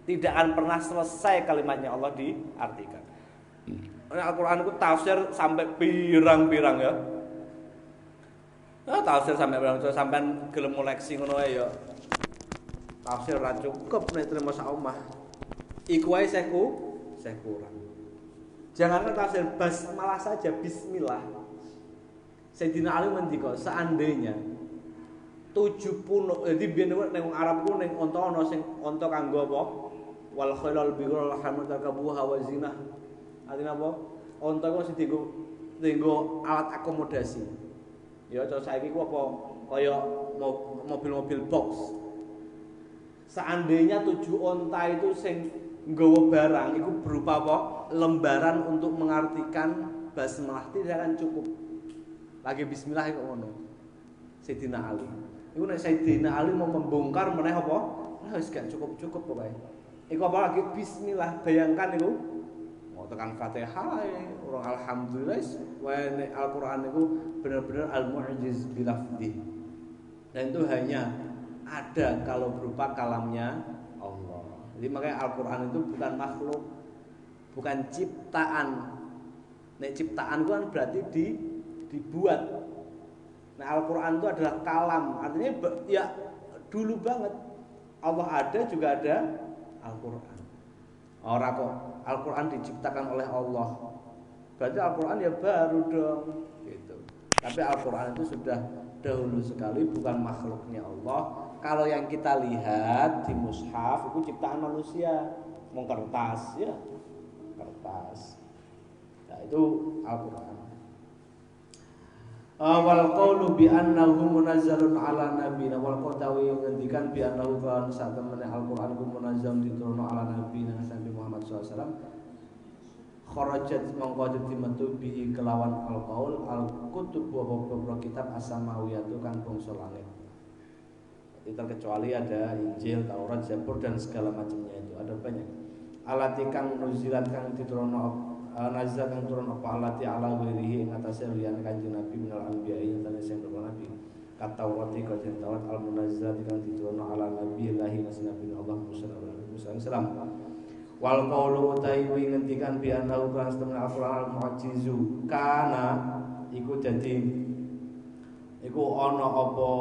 tidak akan pernah selesai kalimatnya Allah diartikan. Al-Quran itu tafsir sampai pirang-pirang ya. Tafsir sampai pirang sampai gelem koleksi ngono ya. Tafsir ra cukup nek terima sak omah. Iku wae seh kurang. Jangankan tafsir basmalah saja bismillah. Sayyidina Ali mendika seandainya 70 jadi biyen ning Arab ku ning unta ana sing unta kanggo apa wal khailal bighal hamd tarkabuha wa zinah. Artinya apa? Unta ku sing dienggo alat akomodasi. Ya cara saiki ku apa kaya mobil-mobil box. Seandainya 7 unta itu sing nggawa barang itu berupa apa? Lembaran untuk mengartikan basmalah tidak akan cukup. Lagi bismillah kok ngono. Sayyidina Ali. Iku nek Sayyidina Ali mau membongkar meneh apa? Wis gak cukup pokoke. Iku apa lagi bismillah, bayangkan iku. tekan Fatihah orang alhamdulillah wene Al-Qur'an itu benar-benar al-mu'jiz bilafdhi. Dan itu hanya ada kalau berupa kalamnya Allah. Jadi makanya Al-Qur'an itu bukan makhluk, bukan ciptaan. Nek ciptaan itu kan berarti dibuat. Nah Al-Qur'an itu adalah kalam, artinya ya dulu banget Allah ada juga ada Al-Qur'an. Orang kok Al-Qur'an diciptakan oleh Allah, berarti Al-Qur'an ya baru dong gitu. Tapi Al-Qur'an itu sudah dahulu sekali, bukan makhluknya Allah. Kalau yang kita lihat di mushaf itu ciptaan manusia, mau kertas ya, kertas. Nah, itu Al-Qur'an. Wal qawlu bi annahu munazzalun ala nabiyina wal qawtawi yang ngendikan bi annahu kan sak temene Al-Qur'an ku munazzalun diturunno ala nabiyina Nabi Muhammad SAW. Kharajat mongko dadi metu bi kelawan al-qaul al-kutub wa beberapa kitab as-samawiyatu kang bangsa langit. Itu terkecuali ada Injil, Taurat, Zabur dan segala macamnya itu ada banyak. Alati kang nuzilat kang diturunno nazar kang turun apa alati ala wirihi ing atase liyane Kanjeng Nabi minal anbiya'i nyatane sing nabi Taurat iku Taurat al munazzal kang diturunno ala nabi lahi nabi Allah Musa alaihi wasallam wal qaulu utai ngendikan bi annahu kan setengah Al-Qur'an al-mu'jizu kana iku dadi iku ana apa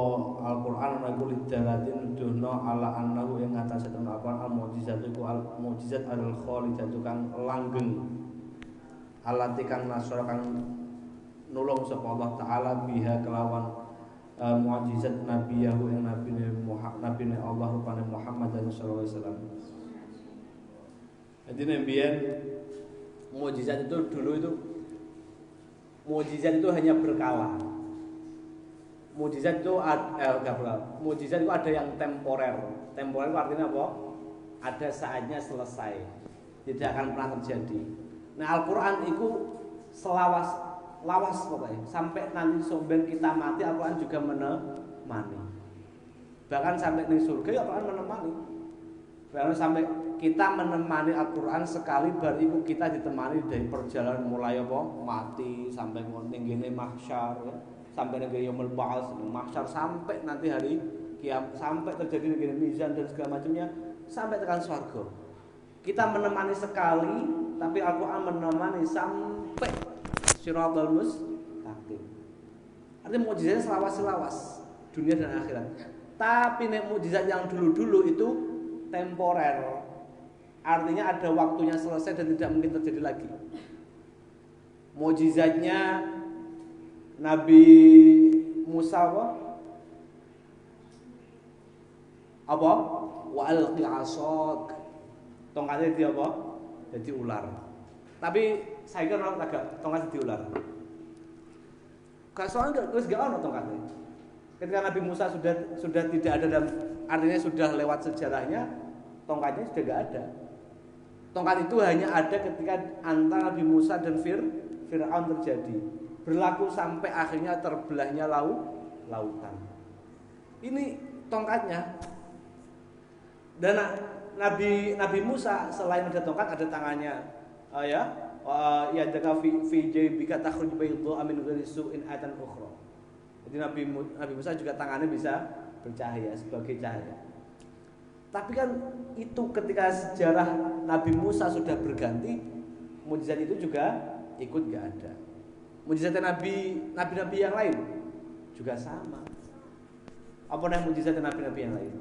Al-Qur'an ana iku lidalatin nuduhno ala annahu ing atase tenan Al-Qur'an al-mu'jizat iku al-mu'jizat al-khalidatu kang langgeng alati kang nasra kang nulung sapa Allah taala biha kelawan mukjizat nabiyahu yang nabine Allah rupane Muhammad sallallahu alaihi wasallam. Jadi nembian mukjizat itu dulu itu mukjizat itu hanya berkala. Mukjizat itu mukjizat itu ada yang temporer. Temporer itu artinya apa? Ada saatnya selesai. Tidak akan pernah terjadi. Nah Al-Qur'an itu lawas pokoknya sampai nanti sampai kita mati Al-Qur'an juga menemani. Bahkan sampai di surga Al-Qur'an menemani. Bahkan sampai kita menemani Al-Qur'an sekali baru kita ditemani dari perjalanan mulai apa mati sampai ning ngene mahsyar ya. Sampai ning yaumul ba'ats mahsyar sampai nanti hari kiamat sampai terjadi ning mizan dan segala macamnya sampai tekan surga. Kita menemani sekali tapi Al-Qur'an menemani sampai Shiratal Mustaqim. Artinya mukjizatnya selawas-selawas dunia dan akhirat. Tapi nek mukjizat yang dulu-dulu itu temporer. Artinya ada waktunya selesai dan tidak mungkin terjadi lagi. Mukjizatnya Nabi Musa apa? Wa alqi 'asak. Tongkatnya dia apa? Jadi ular. Tapi saya kira agak tongkat jadi ular. Soalnya terus gak ada tongkatnya. Ketika Nabi Musa sudah tidak ada dan artinya sudah lewat sejarahnya, tongkatnya sudah gak ada. Tongkat itu hanya ada ketika antara Nabi Musa dan Fir'aun terjadi. Berlaku sampai akhirnya terbelahnya lautan. Ini tongkatnya. Dan Nabi Musa selain ada tongkat ada tangannya ya jaga fi jaybika takhruj bayda min ghairi su'in atan ukhra. Jadi Nabi Musa juga tangannya bisa bercahaya sebagai cahaya. Tapi kan itu ketika sejarah Nabi Musa sudah berganti, mukjizat itu juga ikut enggak ada. Mukjizat nabi yang lain juga sama. Apa namanya mukjizat nabi yang lain?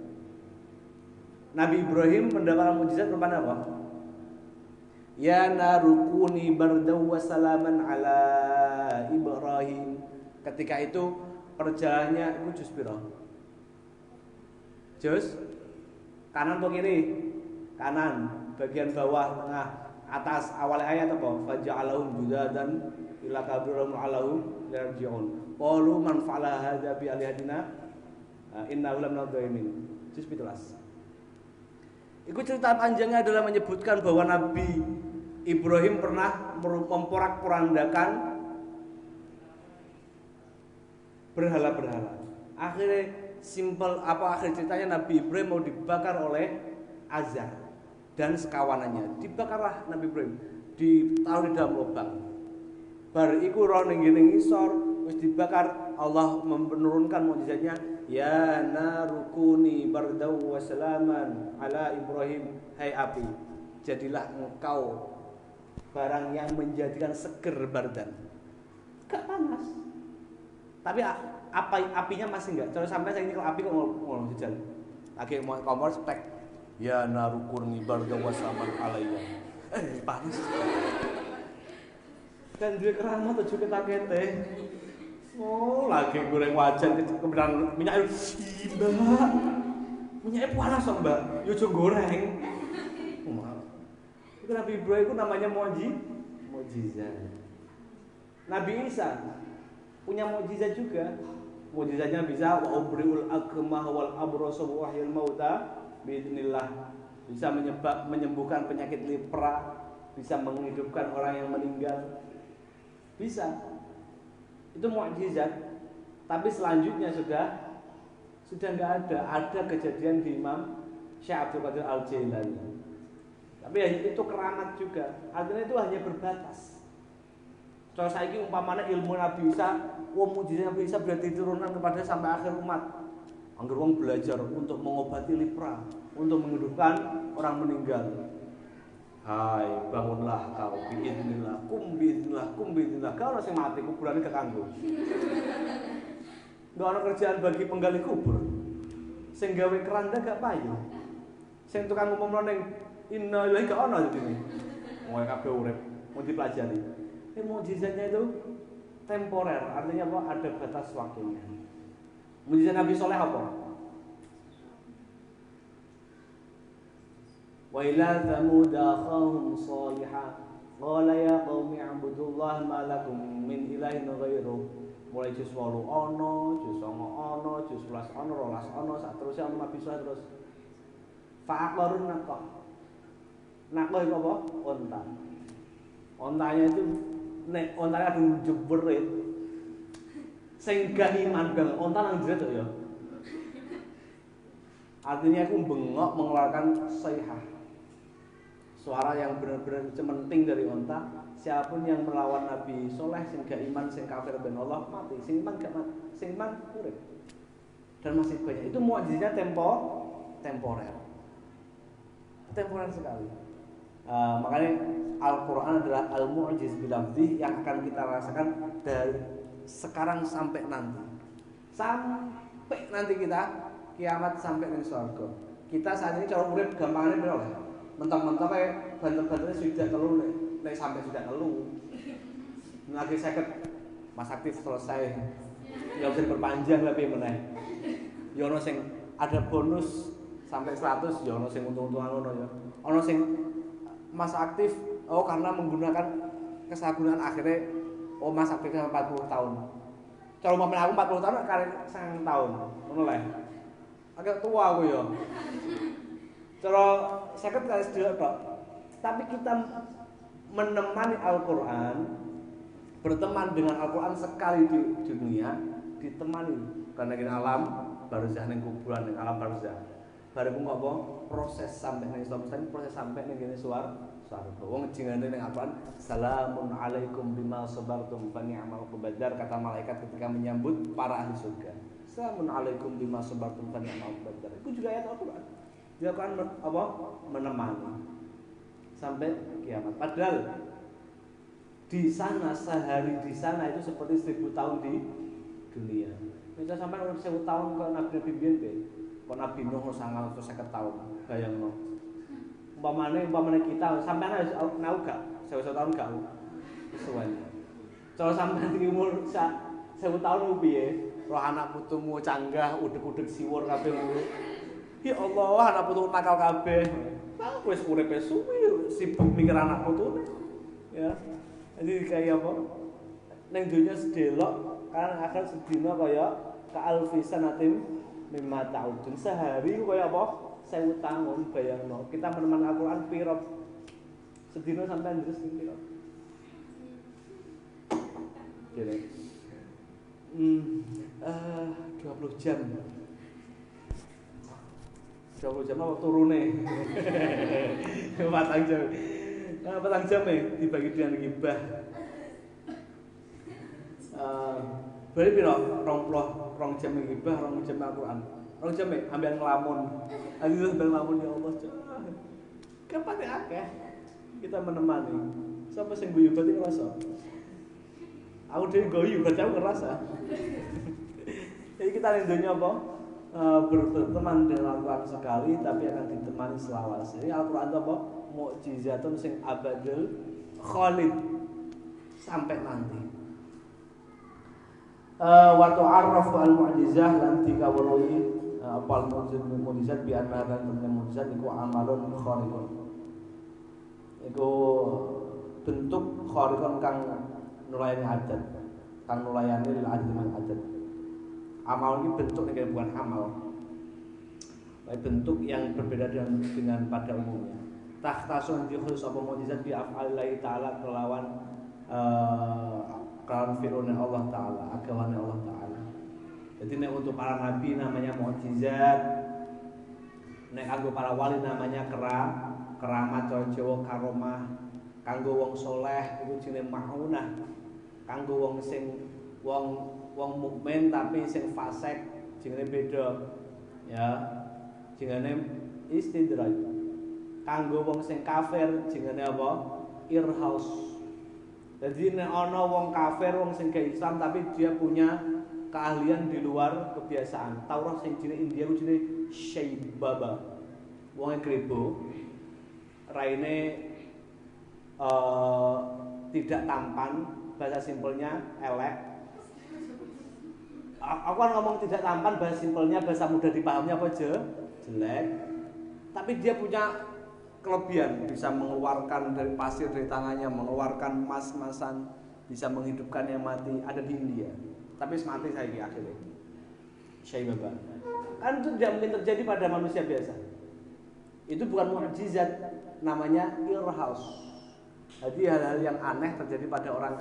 Nabi Ibrahim mendapatkan mukjizat berupa apa? Ya narukuni bardaw wa salaman ala Ibrahim. Ketika itu perjalanannya itu juz pira? Juz kanan atau kiri? Kanan, bagian bawah, tengah, atas. Awal ayat apa? Faja'alahum judadan ila kabirahum alahum yarji'un. Qalu man fa'ala hadza bi alihatina innahu lam nadhimin. Juz 17. Itu cerita panjangnya adalah menyebutkan bahwa Nabi Ibrahim pernah memporak-porandakan berhala-berhala. Akhirnya akhir ceritanya Nabi Ibrahim mau dibakar oleh Azar dan sekawanannya. Dibakarlah Nabi Ibrahim. ditaruh di dalam lubang. Bar iku roh ning ngene ngisor wis dibakar, Allah menurunkan mukjizatnya, ya narukuni bardaw wa salaman ala Ibrahim, hai api, jadilah engkau barang yang menjadikan seger bardan. Gak panas. Tapi apinya masih enggak. Terus sampai saya ini kalau api kok ngomong jejal. Lagi mau kompor spek. Ya narukuni bardaw wa salaman alayya. Panas. Dan dia keramat tuh kita kete. Oh, lagi goreng wajan kemudian minyak mbak. Minyaknya panas kok, Mbak. Yo aja goreng. Itu Nabi Ibrahim itu namanya mukjizat. Nabi Isa punya mukjizat juga. Mukjizatnya bisa wa ubriul akmah wal abrasa wa ahyil mauta biidznillah. Bisa menyembuhkan penyakit lepra, bisa menghidupkan orang yang meninggal. Bisa. Itu mukjizat. Tapi selanjutnya sudah enggak ada. Ada kejadian di Imam Syekh Abdul Qadir Al-Jailani. Tapi itu keramat juga. Artinya itu hanya berbatas. Kalau saiki umpamanya ilmu Nabi Isa, mukjizat Nabi Isa berarti diturunkan kepada sampai akhir umat. Angger wong belajar untuk mengobati lepra, untuk menghidupkan orang meninggal. Hai, bangunlah kau biidznillah, kum biidznillah. Kau orang sing mati kuburane kekanggo. Nggak ada kerjaan bagi penggali kubur. Sing gawe keranda gak payu. Sing tukang ngomong ning inna lillahi gak ono dene. Wong kabeh urip, mau dipelajari. Mukjizatnya itu temporer, artinya apa? Ada batas waktunya. Mukjizat Nabi Soleh apa? Wa ila thamud akhahum salihah qala ya qaumi ibudullaha ma lakum min ilahin ghairuh. Mulai juz 8 ono, juz 9 ono, juz 11 ono, 12 ono, sak terusé ono Nabi Soleh terus. Fa'aqarun naqah. Naqah itu apa? Onta. Ontanya itu nek ontanya ada jeberit. Sing gak iman bang, onta nang jerit ya. Artinya aku bengok mengeluarkan sayhah. Suara yang benar-benar cementing dari onta. Siapapun yang melawan Nabi Soleh, sing gak iman, sing kafir ben Allah mati, sing iman gak mati, sing iman urip. Dan masih banyak. Itu mukjizatnya temporer. Temporer sekali. Makanya Al-Quran adalah al-mu'jiz bilafzi yang akan kita rasakan dari sekarang sampai nanti. Sampai nanti kita kiamat sampai di surga. Kita saat ini cara urip gampangane piro lah. Mentok-mentok kayak banter-banternya sudah telu nek sampai sudah telu. Lagi 50 Mas aktif selesai. Ya bisa diperpanjang lebih meneh. Ya ono sing ada bonus sampai 100, ya ono sing untung-untungan ngono ya. Ono sing Mas aktif karena menggunakan kesagunan akhirnya Mas aktif 40 tahun. Cara umpamane aku 40 tahun kali 9 tahun. Ngono lah. Agak tua aku ya. Cara 50 kali sedulur tok. Tapi kita menemani Al-Qur'an, berteman dengan Al-Qur'an sekali di dunia, ditemani karena kita alam barzah ning kuburan ning alam barzah. Bareng kok apa? Proses sampai ning Islam, proses sampai ning kene swarga. Wong jingane ning Al-Qur'an, salamun alaikum bima sabartum fa ni'mal uqbadar, kata malaikat ketika menyambut para ahli surga. Salamun alaikum bima sabartum fa ni'mal uqbadar. Itu juga ayat Al-Qur'an. Dia akan apa? Menemani sampai kiamat. Padahal di sana sehari di sana itu seperti 1000 tahun di dunia. Kita sampai 1000 tahun ke Nabi biyen be. Kok Nabi Nuh 950 tahun. Bayangno. Umpamane kita sampean nau gak 1000 tahun gak sesuai. Kalau sampean di umur 1000 tahun piye? Roh anak putumu canggah, udeg-udeg siwur kabeh ngono. Ya Allah, anak putu nakal kabeh. Wis uripe suwi sibuk mikir anak putune. Ya. Jadi kayak apa? Ning donya sedelok kan akan sedina kaya ka alfisanatim mimma ta'udun. Sehari kaya apa? 1000 tahun bayangno. Kita meneman Al-Qur'an piro? Sedina sampai terus piro? Jadi 20 jam. 20 jam apa turune? 4 jam. Petang jam dibagi dengan gibah. Berarti piro? 2 jam gibah, 2 jam Al-Qur'an. 2 jam ambil ngelamun. Aduh ambil ngelamun ya Allah. Kapan akeh kita menemani. Sapa sing guyu berarti ngerasa. Aku dhewe guyu berarti aku ngerasa. Jadi kita ning donya apa? Berteman dengan Al-Quran sekali tapi akan ditemani selawase. Ini Al-Quran itu apa? Mukjizatun sing abadul khalid sampai nanti. Wa tu'arrafu al-mu'jizah lan dikawruhi apa al-mu'jizat bi anna kan mu'jizat iku amalun khariqun. Iku bentuk khariqun kang nulayani adat, kang nulayani lil adat man adat. Amal ini bentuk yang bukan amal, bentuk yang berbeda dengan pada umumnya. Takhtasun khusus apa mukjizat bi af'alillahi ta'ala kelawan firman Allah Ta'ala, agawane Allah Ta'ala. Jadi nek untuk para nabi namanya mukjizat, nek kanggo para wali namanya keramat Jawa karomah, kanggo wong soleh iku jenenge maunah, kanggo wong sing wong mukmin tapi sing fasik jenenge beda ya, jenenge istidraj. Kanggo wong sing kafir jenenge apa? Irhaus. Jadi nek ana wong kafir wong sing ke Islam tapi dia punya keahlian di luar kebiasaan. Taurat sing jenenge India ku jenenge Shaybaba. Wong grebo raine tidak tampan, bahasa simpelnya elek. Aku kan ngomong tidak tampan, bahasa simpelnya, bahasa mudah dipahami apa jelek. Tapi dia punya kelebihan, bisa mengeluarkan dari pasir dari tangannya, mengeluarkan emas-emasan, bisa menghidupkan yang mati. Ada di India. Tapi mati saya di akhirnya. Syaibaba. Kan itu tidak mungkin terjadi pada manusia biasa. Itu bukan mukjizat, namanya irhaus. Jadi hal-hal yang aneh terjadi pada orang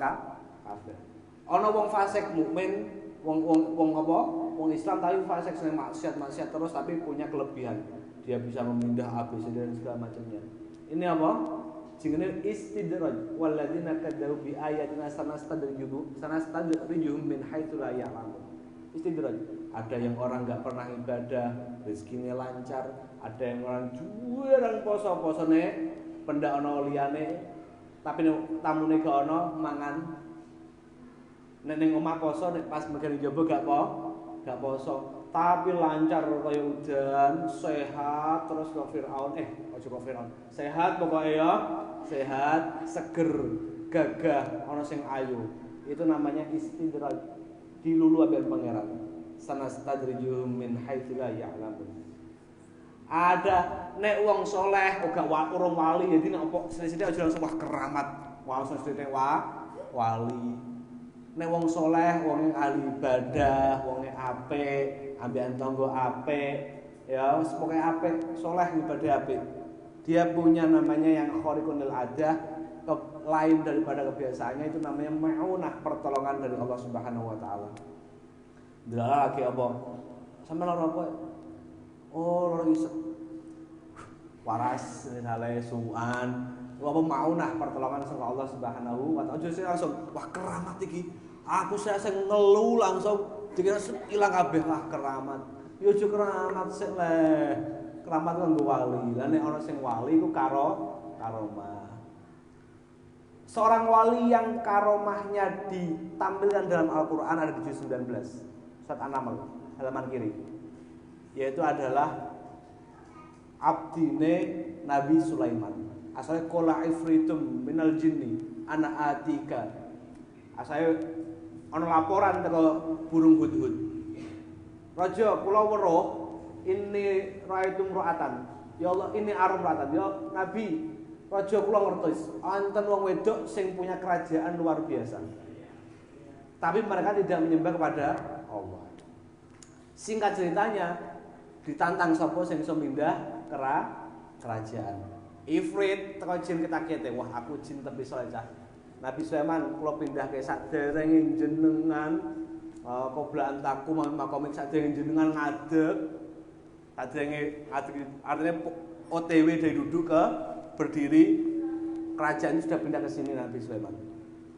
kafir. Ono wong fasik mukmin, wong apa? Wong Islam tapi fasik sering maksiat terus tapi punya kelebihan. Dia bisa memindah ABC dan segala macamnya. Ini apa? Jenenge istidraj. Walladzina kadzabu bi ayatina sanastadrijuhum min haitsu la ya'lamun. Istidraj. Ada yang orang enggak pernah ibadah, rezekinya lancar, ada yang orang jualan poso-posone pendak ana liyane tapi tamune gak ana mangan. Nek ning omah poso nek pas megane njaba gak poso. Tapi lancar kaya udan, sehat terus kok Firaun aja kok Firaun. Sehat pokoknya ya, sehat, seger, gagah, ana sing ayu. Itu namanya istidraj. Dilulu ambek pangeran. Sanastadrijuhum min haitsu la ya'lamun. Ada nek wong soleh uga urung wali, jadi nek opo sithik-sithik aja langsung wah keramat, wah langsung sithik wali. Nek wong soleh, wong ahli ibadah, wong apik, ambekan tangga apik, ya pokoke apik, soleh ibadah apik. Dia punya namanya yang khariqun lil adah, lain daripada kebiasaannya, itu namanya maunah, pertolongan dari Allah Subhanahu wa taala. Delala lagi apa? Sampe lara apa? Oh, lara isek. Waras misalnya suan, apa maunah pertolongan saka Allah Subhanahu wa taala. Aja langsung wah keramat iki. Aku saya ngelu langsung dikira ilang kabeh lah keramat. Ya aja keramat sik leh. Keramat kanggo wali. Lah nek ana sing wali iku karomah. Seorang wali yang karomahnya ditampilkan dalam Al-Qur'an ada di juz 19. Surat An-Naml halaman kiri. Yaitu adalah abdine Nabi Sulaiman. Asalnya qala ifritum minal jinni ana atika. Asalnya ana laporan teko burung hudhud. Raja kula weruh ini raitum ra'atan. Ya Allah ini arum ra'atan. Ya Nabi, raja kula ngertos wonten wong wedok sing punya kerajaan luar biasa. Tapi mereka tidak menyembah kepada Allah. Singkat ceritanya ditantang sapa sing iso mindah kerajaan. Ifrit teko jin ketakete, wah aku jin tepi soleh. Nabi Sulaiman kula pindah ke saderenge jenengan koblaan taku makomik saderenge jenengan ngadeg. Saderenge artinya OTW dari duduk ke berdiri. kerajaan sudah pindah ke sini Nabi Sulaiman.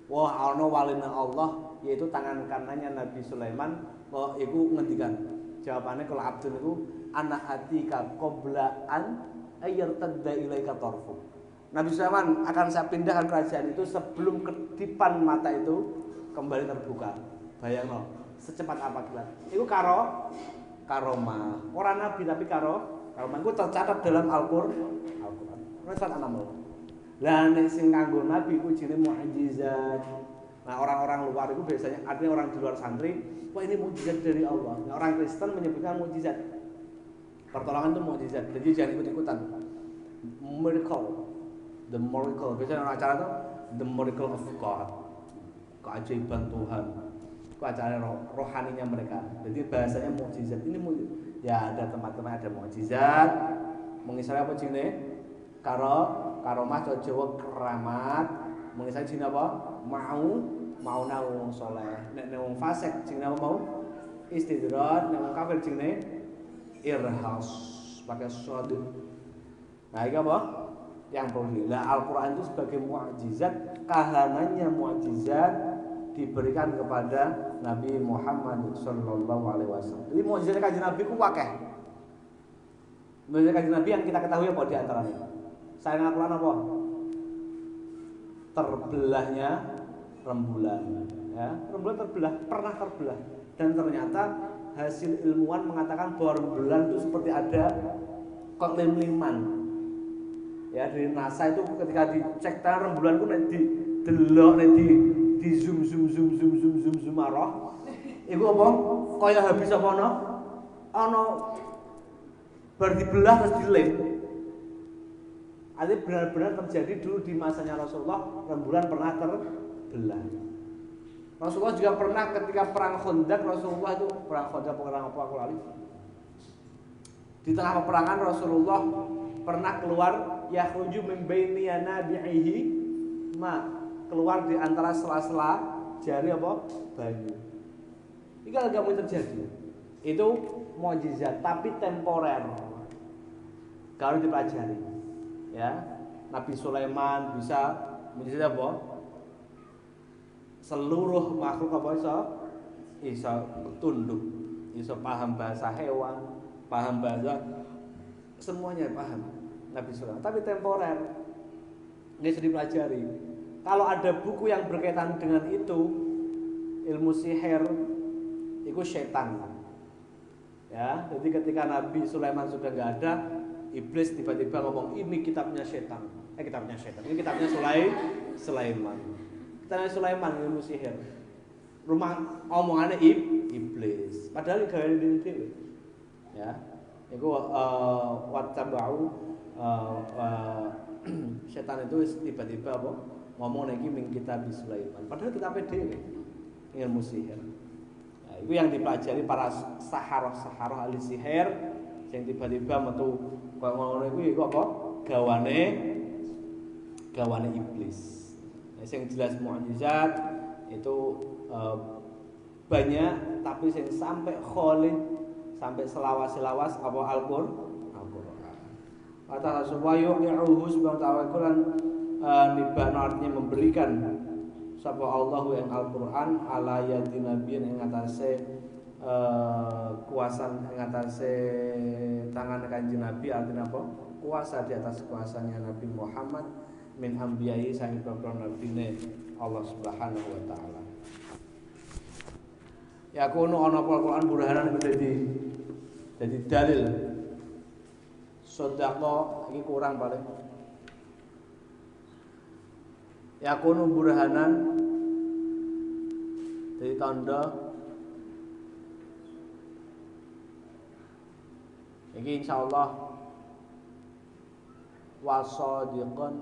Wah, ana walina Allah yaitu tangan kanannya Nabi Sulaiman kok iku ngendikan. Jawabannya kalau Abdul itu anak atika qabla an ayyartadda ilaika tarfu. Nabi Sulaiman akan saya pindahkan kerajaan itu sebelum kedipan mata itu kembali terbuka. Bayangno, secepat apa kilat. Itu karomah. Orang nabi tapi karomah itu tercatat dalam Al-Qur'an. Surat An-Naml. Lah nek sing kanggo nabi ku jenenge mukjizat. Nah, orang-orang luar itu biasanya artinya orang di luar santri, wah ini mukjizat dari Allah. Nah, orang Kristen menyebutkan mukjizat. Pertolongan itu mukjizat. Jadi jangan ikut-ikutan. Miracle. The miracle. Biasanya orang acara itu the miracle of God. Keajaiban Tuhan. Itu acara rohaninya mereka. Jadi bahasanya mukjizat. Ini mukjizat. Ya ada tempat-tempat ada mukjizat. Mengisahkan apa jenenge? Karomah Jawa keramat. Mengisahkan jenenge apa? Mau wong saleh. Nek wong fasik jenenge apa mau? Istidrat, nek wong kafir jenenge irhas. Pakai shad. Nah, iki apa? Yang perlu. Nah, Al-Qur'an itu sebagai mukjizat, kahanannya mukjizat diberikan kepada Nabi Muhammad sallallahu alaihi wasallam. Jadi mukjizat kanjeng Nabi ku akeh. Mukjizat kanjeng Nabi yang kita ketahui apa di antaranya? Sayang Al-Qur'an apa? Terbelahnya rembulan, ya. Rembulan terbelah, pernah terbelah. Dan ternyata hasil ilmuwan mengatakan bahwa rembulan itu seperti ada kelim-liman. Ya, dari NASA itu ketika dicek tanah rembulan ku nek didelok nek di zoom arah. Iku apa? Kaya habis apa ana? Ana bar dibelah terus dilem. Artinya benar-benar terjadi dulu di masanya Rasulullah, rembulan pernah terbelah. Rasulullah juga pernah ketika perang Khandaq, Rasulullah itu perang Khandaq perang apa aku lali. Di tengah peperangan Rasulullah pernah keluar yakhruju min baini yanabihi keluar di antara sela-sela jari apa? Banyu. Ini kalau gak mungkin terjadi. Itu mukjizat tapi temporer. Kalau dipelajari. Ya, Nabi Sulaiman bisa mukjizat apa? Seluruh makhluk apa iso tunduk, iso paham bahasa hewan, paham bahasa semuanya paham Nabi Sulaiman. Tapi temporer. Ini sudah dipelajari. Kalau ada buku yang berkaitan dengan itu, ilmu sihir, itu setan. Ya, jadi ketika Nabi Sulaiman sudah nggak ada, iblis tiba-tiba ngomong ini kitabnya setan. Kitabnya setan. Ini kitabnya Sulaiman. Kitabnya Sulaiman ilmu sihir. Rumah omongannya iblis. Padahal gawe dhewe. Ya. Iku wattabau setan itu tiba-tiba apa ngomong lagi min kitab Sulaiman. Padahal kitabnya dhewe ilmu sihir. Nah, itu yang dipelajari para saharah ahli sihir yang tiba-tiba metu kok ngono iku apa? Gawane iblis. Nah, yang jelas mukjizat itu banyak tapi yang sampai khalid sampai selawas apa Al-Qur'an. Kata supaya yu'uhu subhanahu wa ta'ala kulan nibana artinya memberikan sapa Allah yang Al-Qur'an ala yadi nabiyin ing atase kuasa ing atase tangan Kanjeng Nabi artinya apa? Kuasa di atas kuasanya Nabi Muhammad min anbiya'i sang pira nabine Allah Subhanahu wa taala. Ya kuno ana Al-Qur'an burhanan jadi dalil. Sodako ini kurang paling. Ya kuno burhanan jadi tanda. Ini insyaallah wasadiqan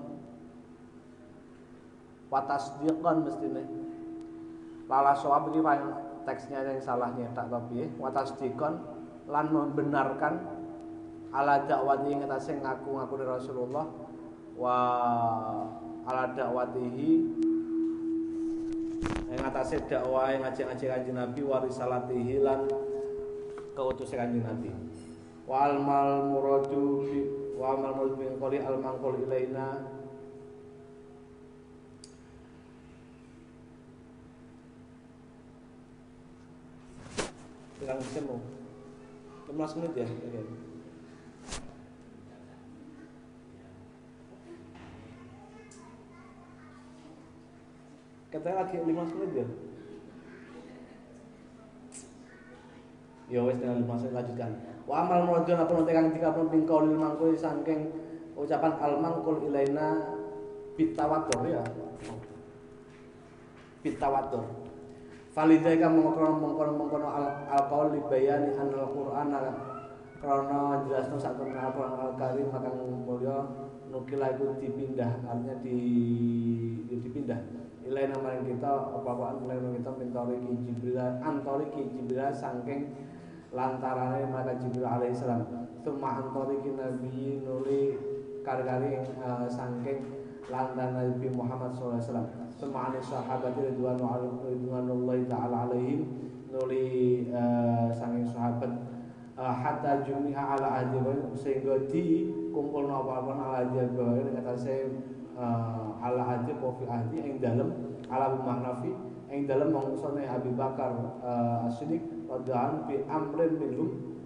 watasdiqan mestine. Lala soal begini teksnya yang salah nyetak tapi watasdiqan lan membenarkan ala dakwati ing atase ngaku-ngaku Rasulullah wa ala dakwatihi ing atase dakwah ngajeng-ajeng Kanjeng Nabi wa risalatihi lan keutusan Kanjeng Nabi wa almal muradu bi wa amal muradu bi qali al manqul ilaina Pirang jam mau? 15 menit ya? Oke. Katanya lagi 15 menit ya? Ya wis dengan 15 menit lanjutkan. Wa amal muradun apa nanti kang dikapun pingkol mangkul saking ucapan al-mangkul ilaina bitawatur ya. Bitawatur. Falidai kang mengkono al-qaul li bayani anal Qur'an karena jelasno sak temen Al-Qur'an Al-Karim maka mulya nukila iku dipindah artinya dipindah ilaina maring kita apa-apaan ilaina kita mintori ki Jibril antori ki Jibril saking lantarane maka Jibril alaihissalam summa antori ki nabi nuli kari-kari saking lantaran Nabi Muhammad SAW summa anis sahabat ridwanullahi ta'ala alaihim nuli saking sahabat hatta jumi'a ala ahdi sehingga dikumpulna apa-apa ala ahdi ing atase ala ahdi fi ahdi ing dalem ala maknafi ing dalem mangsane Abu Bakar As-Siddiq radhiyallahu bi amrin minhum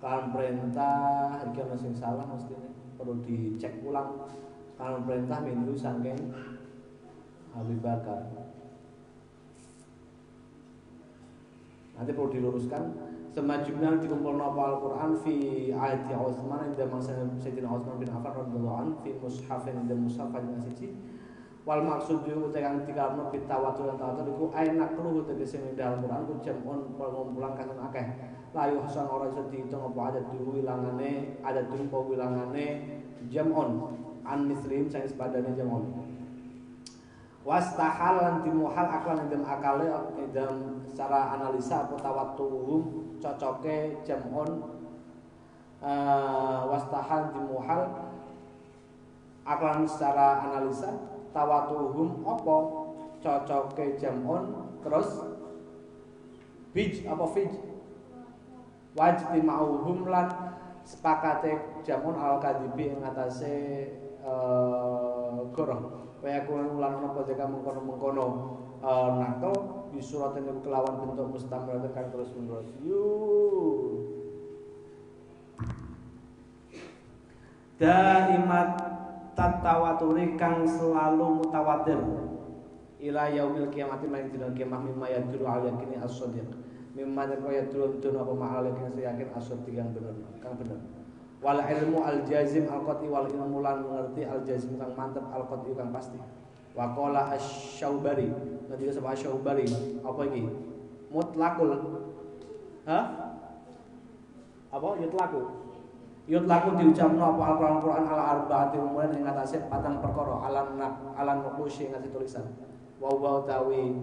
kan perintah iki ana sing salah mestine perlu dicek ulang kan perintah minhu saking Abu Bakar. Nanti perlu diluruskan semajumnya dikumpulkan Al-Quran fi ayat Utsman inda masa Sayyidina Utsman bin Affan radhiyallahu anhu fi mushafin inda mushaf yang siji wal maksud yo kang dikalno bitawatur iku enak luh tegese mindah Al-Quran ku jamun pengumpulan katon akeh la yuhsan ora iso diitung apa ada wilangane ada dumpa wilangane jamun an muslim sing sepadane jamun wastahal lan dimuhal aklan ing akale dalam secara analisa apa tawattuhum cocoke jamun wastahal dimuhal aklan secara analisa tawattuhum apa cocoke jamun terus bij apa fij wajtima'uhum lan sepakate jamun al-kadibi ing atase goroh kaya kulo ulang napa jeka mengkono nakal di surat yang kelawan bentuk mustamir kan terus menerus daimat tatawaturi kang selalu mutawatir ila yaumil kiamati main dina kiamah mimma yadulu al yakini as-shadiq mimma yadulu dun apa ma'al yakin yakin as-shadiq yang bener kang bener wal ilmu al jazim al qati wal ilmu lan mengerti al jazim kang mantep al qati kang pasti wa qala asy-Syaubari nanti sapa asy-Syaubari apa iki mutlaqul apa yutlaku diucapno apa Al-Qur'an ala arbaati umuran ing atase patang perkara alan nuqusy ing tulisan wa tawi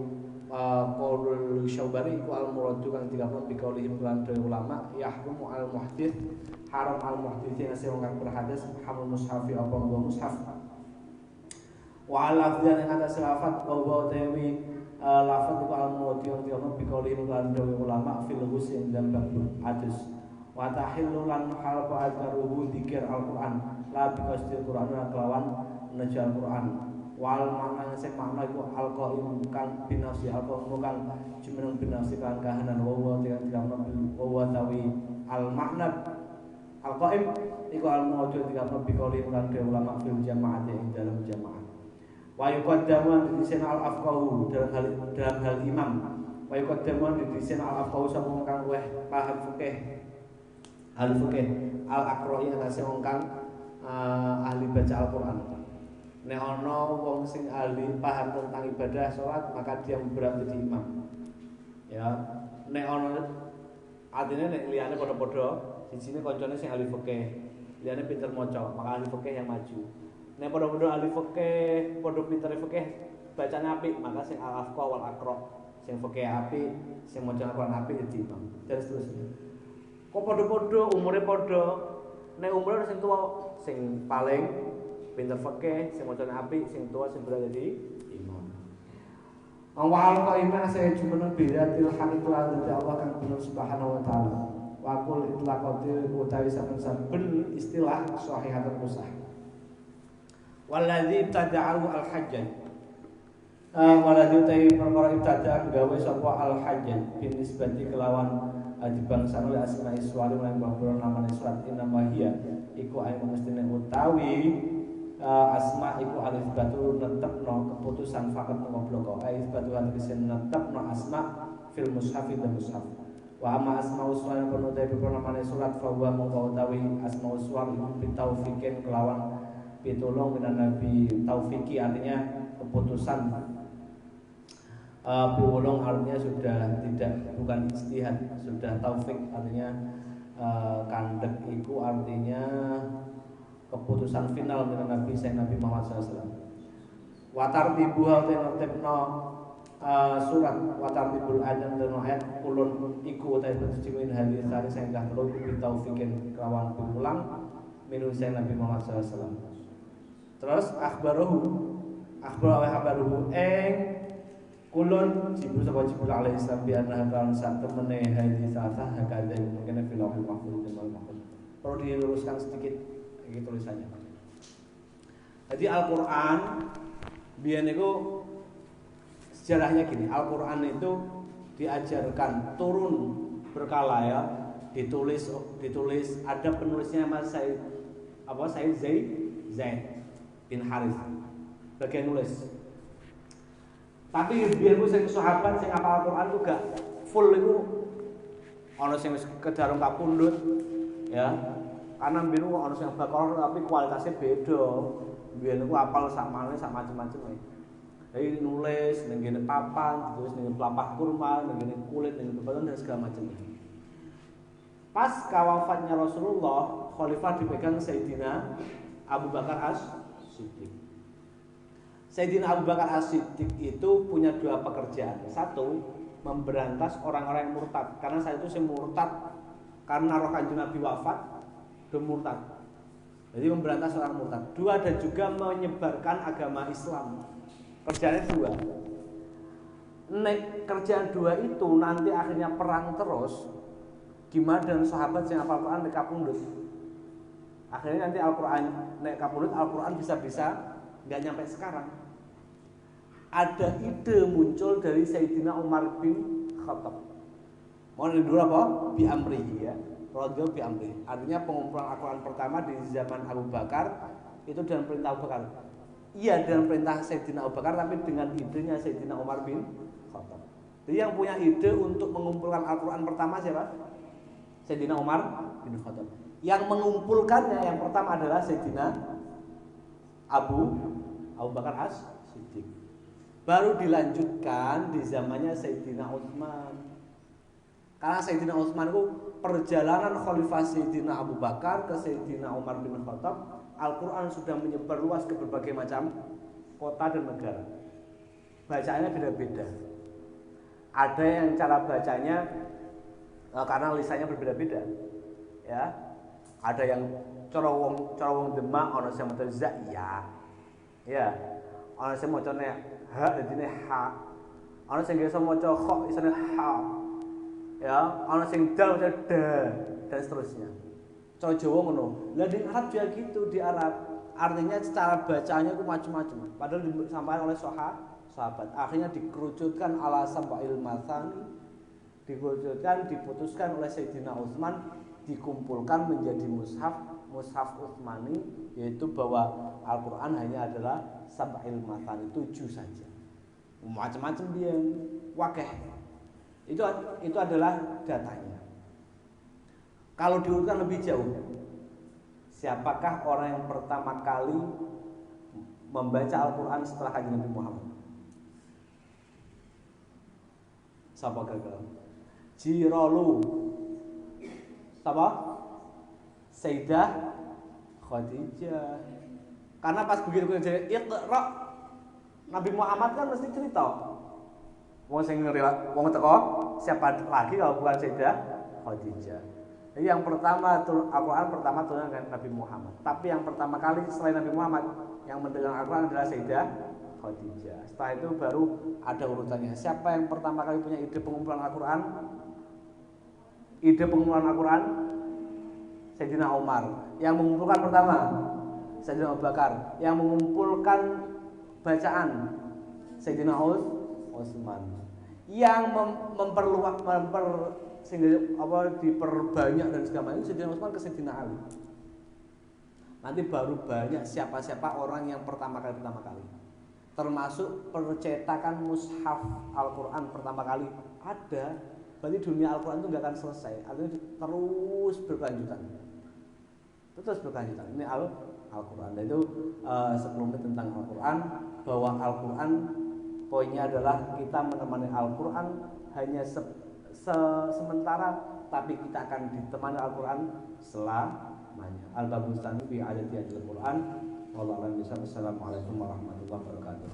qaulul Syaubari iku al-muradu kang digapun bikaulihim lan ulama yahrumu al-muhdits haram al-muhditsin sing kang berhadas hamul mushafi apa nggo mushaf wa al-lafdhan ing atase lafaz wa tawi lafaz iku al-muradu kang digapun bikaulihim lan ulama fil ghusl ing dalam bab hadis wa tahillu lan halqa adruhu dzikir al-Qur'an la biqasdil Qur'an kelawan najal Qur'an wal makna sing makna iku al-qaim kang binafsi al-qaim kang jumeneng binafsi kan kahanan wa tawi al-makna al-qaim iku al-mawjud dikapno biqauli lan ulama fil jamaah ing dalam jamaah wa yuqaddamu disin al-afqahu dalam hal imam wa yuqaddamu disin al-afqahu sapa kang weh paham fikih al-fikih al-aqra'i atase wong kang ahli baca Al-Qur'an. Nek ana wong sing ahli paham tentang ibadah salat maka dia berarti jadi imam. Ya, nek ana artinya nek liyane padha-padha sijine kancane sing ahli fikih, liyane pinter maca, maka ahli fikih yang maju. Nek padha-padha ahli fikih, padha pinter fikih, bacane apik, maka sing al-afqa wal aqra, sing fikih apik, sing maca Al-Qur'an apik jadi imam. Dan seterusnya. Kok padha-padha umure padha. Nek umure sing tuwa sing paling pinter fikih, sing macane apik, sing tuwa sing berada di imam. Awal qaimah saya jumeneng bidatil hamid wa Allah kang bener subhanahu wa taala. Wa qul itlaqatil utawi saben-saben istilah sahihatun musah. Waladzi tada'u al-hajj. Waladi utai perkara ibtada gawe sapa al hajjaj bin nisbati kelawan dibangsan oleh asma iswari lan bahwa nama surat inama hiya iku ae mestine utawi asma iku alif batu netepno keputusan fakat ngoblok alif batu hadis netepno asma fil mushaf dan mushaf wa amma asma uswar pun utai nama surat fa wa mongko utawi asma uswar iku bitaufikin kelawan pitulung minan nabi taufiki artinya keputusan piwulung artinya sudah tidak bukan ijtihad, sudah taufik artinya kandek iku artinya keputusan final dengan Nabi Nabi Muhammad SAW. Watar tibuha te nertibno surat watar tibul ayat dan ayat kulun iku te berjimin hadis hari sehingga terus bitaufikin kelawan piwulang minu Nabi Muhammad SAW. Terus akhbaruhu kulun jibril sapa jibril alaihi salam bi anna kan sak temene hadis sasa hakada mungkin fil lauhil mahfuz dan mahfuz. Perlu diluruskan sedikit iki tulisannya. Jadi Al-Qur'an biyen niku sejarahnya gini, Al-Qur'an itu diajarkan turun berkala ya, ditulis ada penulisnya Mas Said Zaid bin Harith bagian nulis. Tapi biar ku sing sahabat sing hafal Al-Qur'an ku gak full iku ana sing wis kedarung kapundhut ya. Karena biru ana sing bakal tapi kualitasnya beda. Biyen ku hafal sak macam-macam ya. Jadi nulis ning ngene papan, ditulis ning pelapah kurma, ning ngene kulit, ning bebatan dan segala macam. Pas wafatnya Rasulullah, khalifah dipegang Sayyidina Abu Bakar As-Siddiq. Sayyidina Abu Bakar As-Siddiq itu punya dua pekerjaan. Satu, memberantas orang-orang yang murtad. Karena saat itu saya murtad karena roh Kanjeng Nabi wafat, dia murtad. Jadi memberantas orang murtad. Dua, dan juga menyebarkan agama Islam. Kerjaannya dua. Kerjaan dua itu nanti akhirnya perang terus. Gimana dengan sahabat yang hafal Quran nek kapundhut? Akhirnya nanti Al-Qur'an nek kapundhut Al-Qur'an bisa-bisa nggak nyampe sekarang. Ada ide muncul dari Sayyidina Umar bin Khattab. Mau dulu apa? Bi amrihi ya. Radhiyallahu bi amrihi. Artinya pengumpulan Al-Qur'an pertama di zaman Abu Bakar itu dengan perintah Abu Bakar. Iya, dengan perintah Sayyidina Abu Bakar tapi dengan idenya Sayyidina Umar bin Khattab. Jadi yang punya ide untuk mengumpulkan Al-Qur'an pertama siapa? Sayyidina Umar bin Khattab. Yang mengumpulkannya yang pertama adalah Sayyidina Abu Bakar As-Siddiq. Baru dilanjutkan di zamannya Sayyidina Utsman. Karena Sayyidina Utsman itu perjalanan khalifah Sayyidina Abu Bakar ke Sayyidina Umar bin Khattab, Al-Qur'an sudah menyebar luas ke berbagai macam kota dan negara. Bacaannya beda-beda. Ada yang cara bacanya karena lisannya berbeda-beda. Ya. Ada yang cara wong Demak ana sing maca za ya. Ya. Ana sing macane ha dadine ha. Ana sing biasa maca kha isine ha. Ya, ana sing dal maca da dan seterusnya. Cara Jawa ngono. Lah di Arab juga gitu, di Arab artinya cara bacanya itu macam-macam. Padahal disampaikan oleh sahabat. Akhirnya dikerucutkan ala sab'il matsani, dikerucutkan, diputuskan oleh Sayyidina Utsman, dikumpulkan menjadi mushaf Utsmani, yaitu bahwa Al-Qur'an hanya adalah sab'il matsani, 7 saja. Macam-macam dia, wakeh. Itu adalah datanya. Kalau diurutkan lebih jauh, siapakah orang yang pertama kali membaca Al-Qur'an setelah Kanjeng Nabi Muhammad? Siapa gagal? Jiralu. Siapa? Sayyidah Khadijah. Karena pas begitu jadi Iqra, Nabi Muhammad kan mesti cerita. Wong sing wong teko siapa lagi kalau bukan Sayyidah Khadijah. Jadi yang pertama Al-Qur'an pertama turun dengan Nabi Muhammad. Tapi yang pertama kali selain Nabi Muhammad yang mendengar Al-Qur'an adalah Sayyidah Khadijah. Setelah itu baru ada urutannya. Siapa yang pertama kali punya ide pengumpulan Al-Qur'an? Ide pengumpulan Al-Qur'an Sayyidina Umar. Yang mengumpulkan pertama Sayyidina Abu Bakar. Yang mengumpulkan bacaan Sayyidina Utsman. Yang diperbanyak dan segala macam Sayyidina Utsman ke Sayyidina Ali. Nanti baru banyak siapa-siapa orang yang pertama kali. Termasuk percetakan mushaf Al-Qur'an pertama kali ada. Berarti dunia Al-Qur'an itu nggak akan selesai, artinya terus berkelanjutan. Ini Al-Qur'an. Dan itu sebelumnya tentang Al-Qur'an, bahwa Al-Qur'an poinnya adalah kita menemani Al-Qur'an hanya sementara, tapi kita akan ditemani Al-Qur'an selamanya. Al-Babus Tsani bi adati Al-Qur'an. Wallahu a'lam bishawab. Assalamualaikum warahmatullahi wabarakatuh.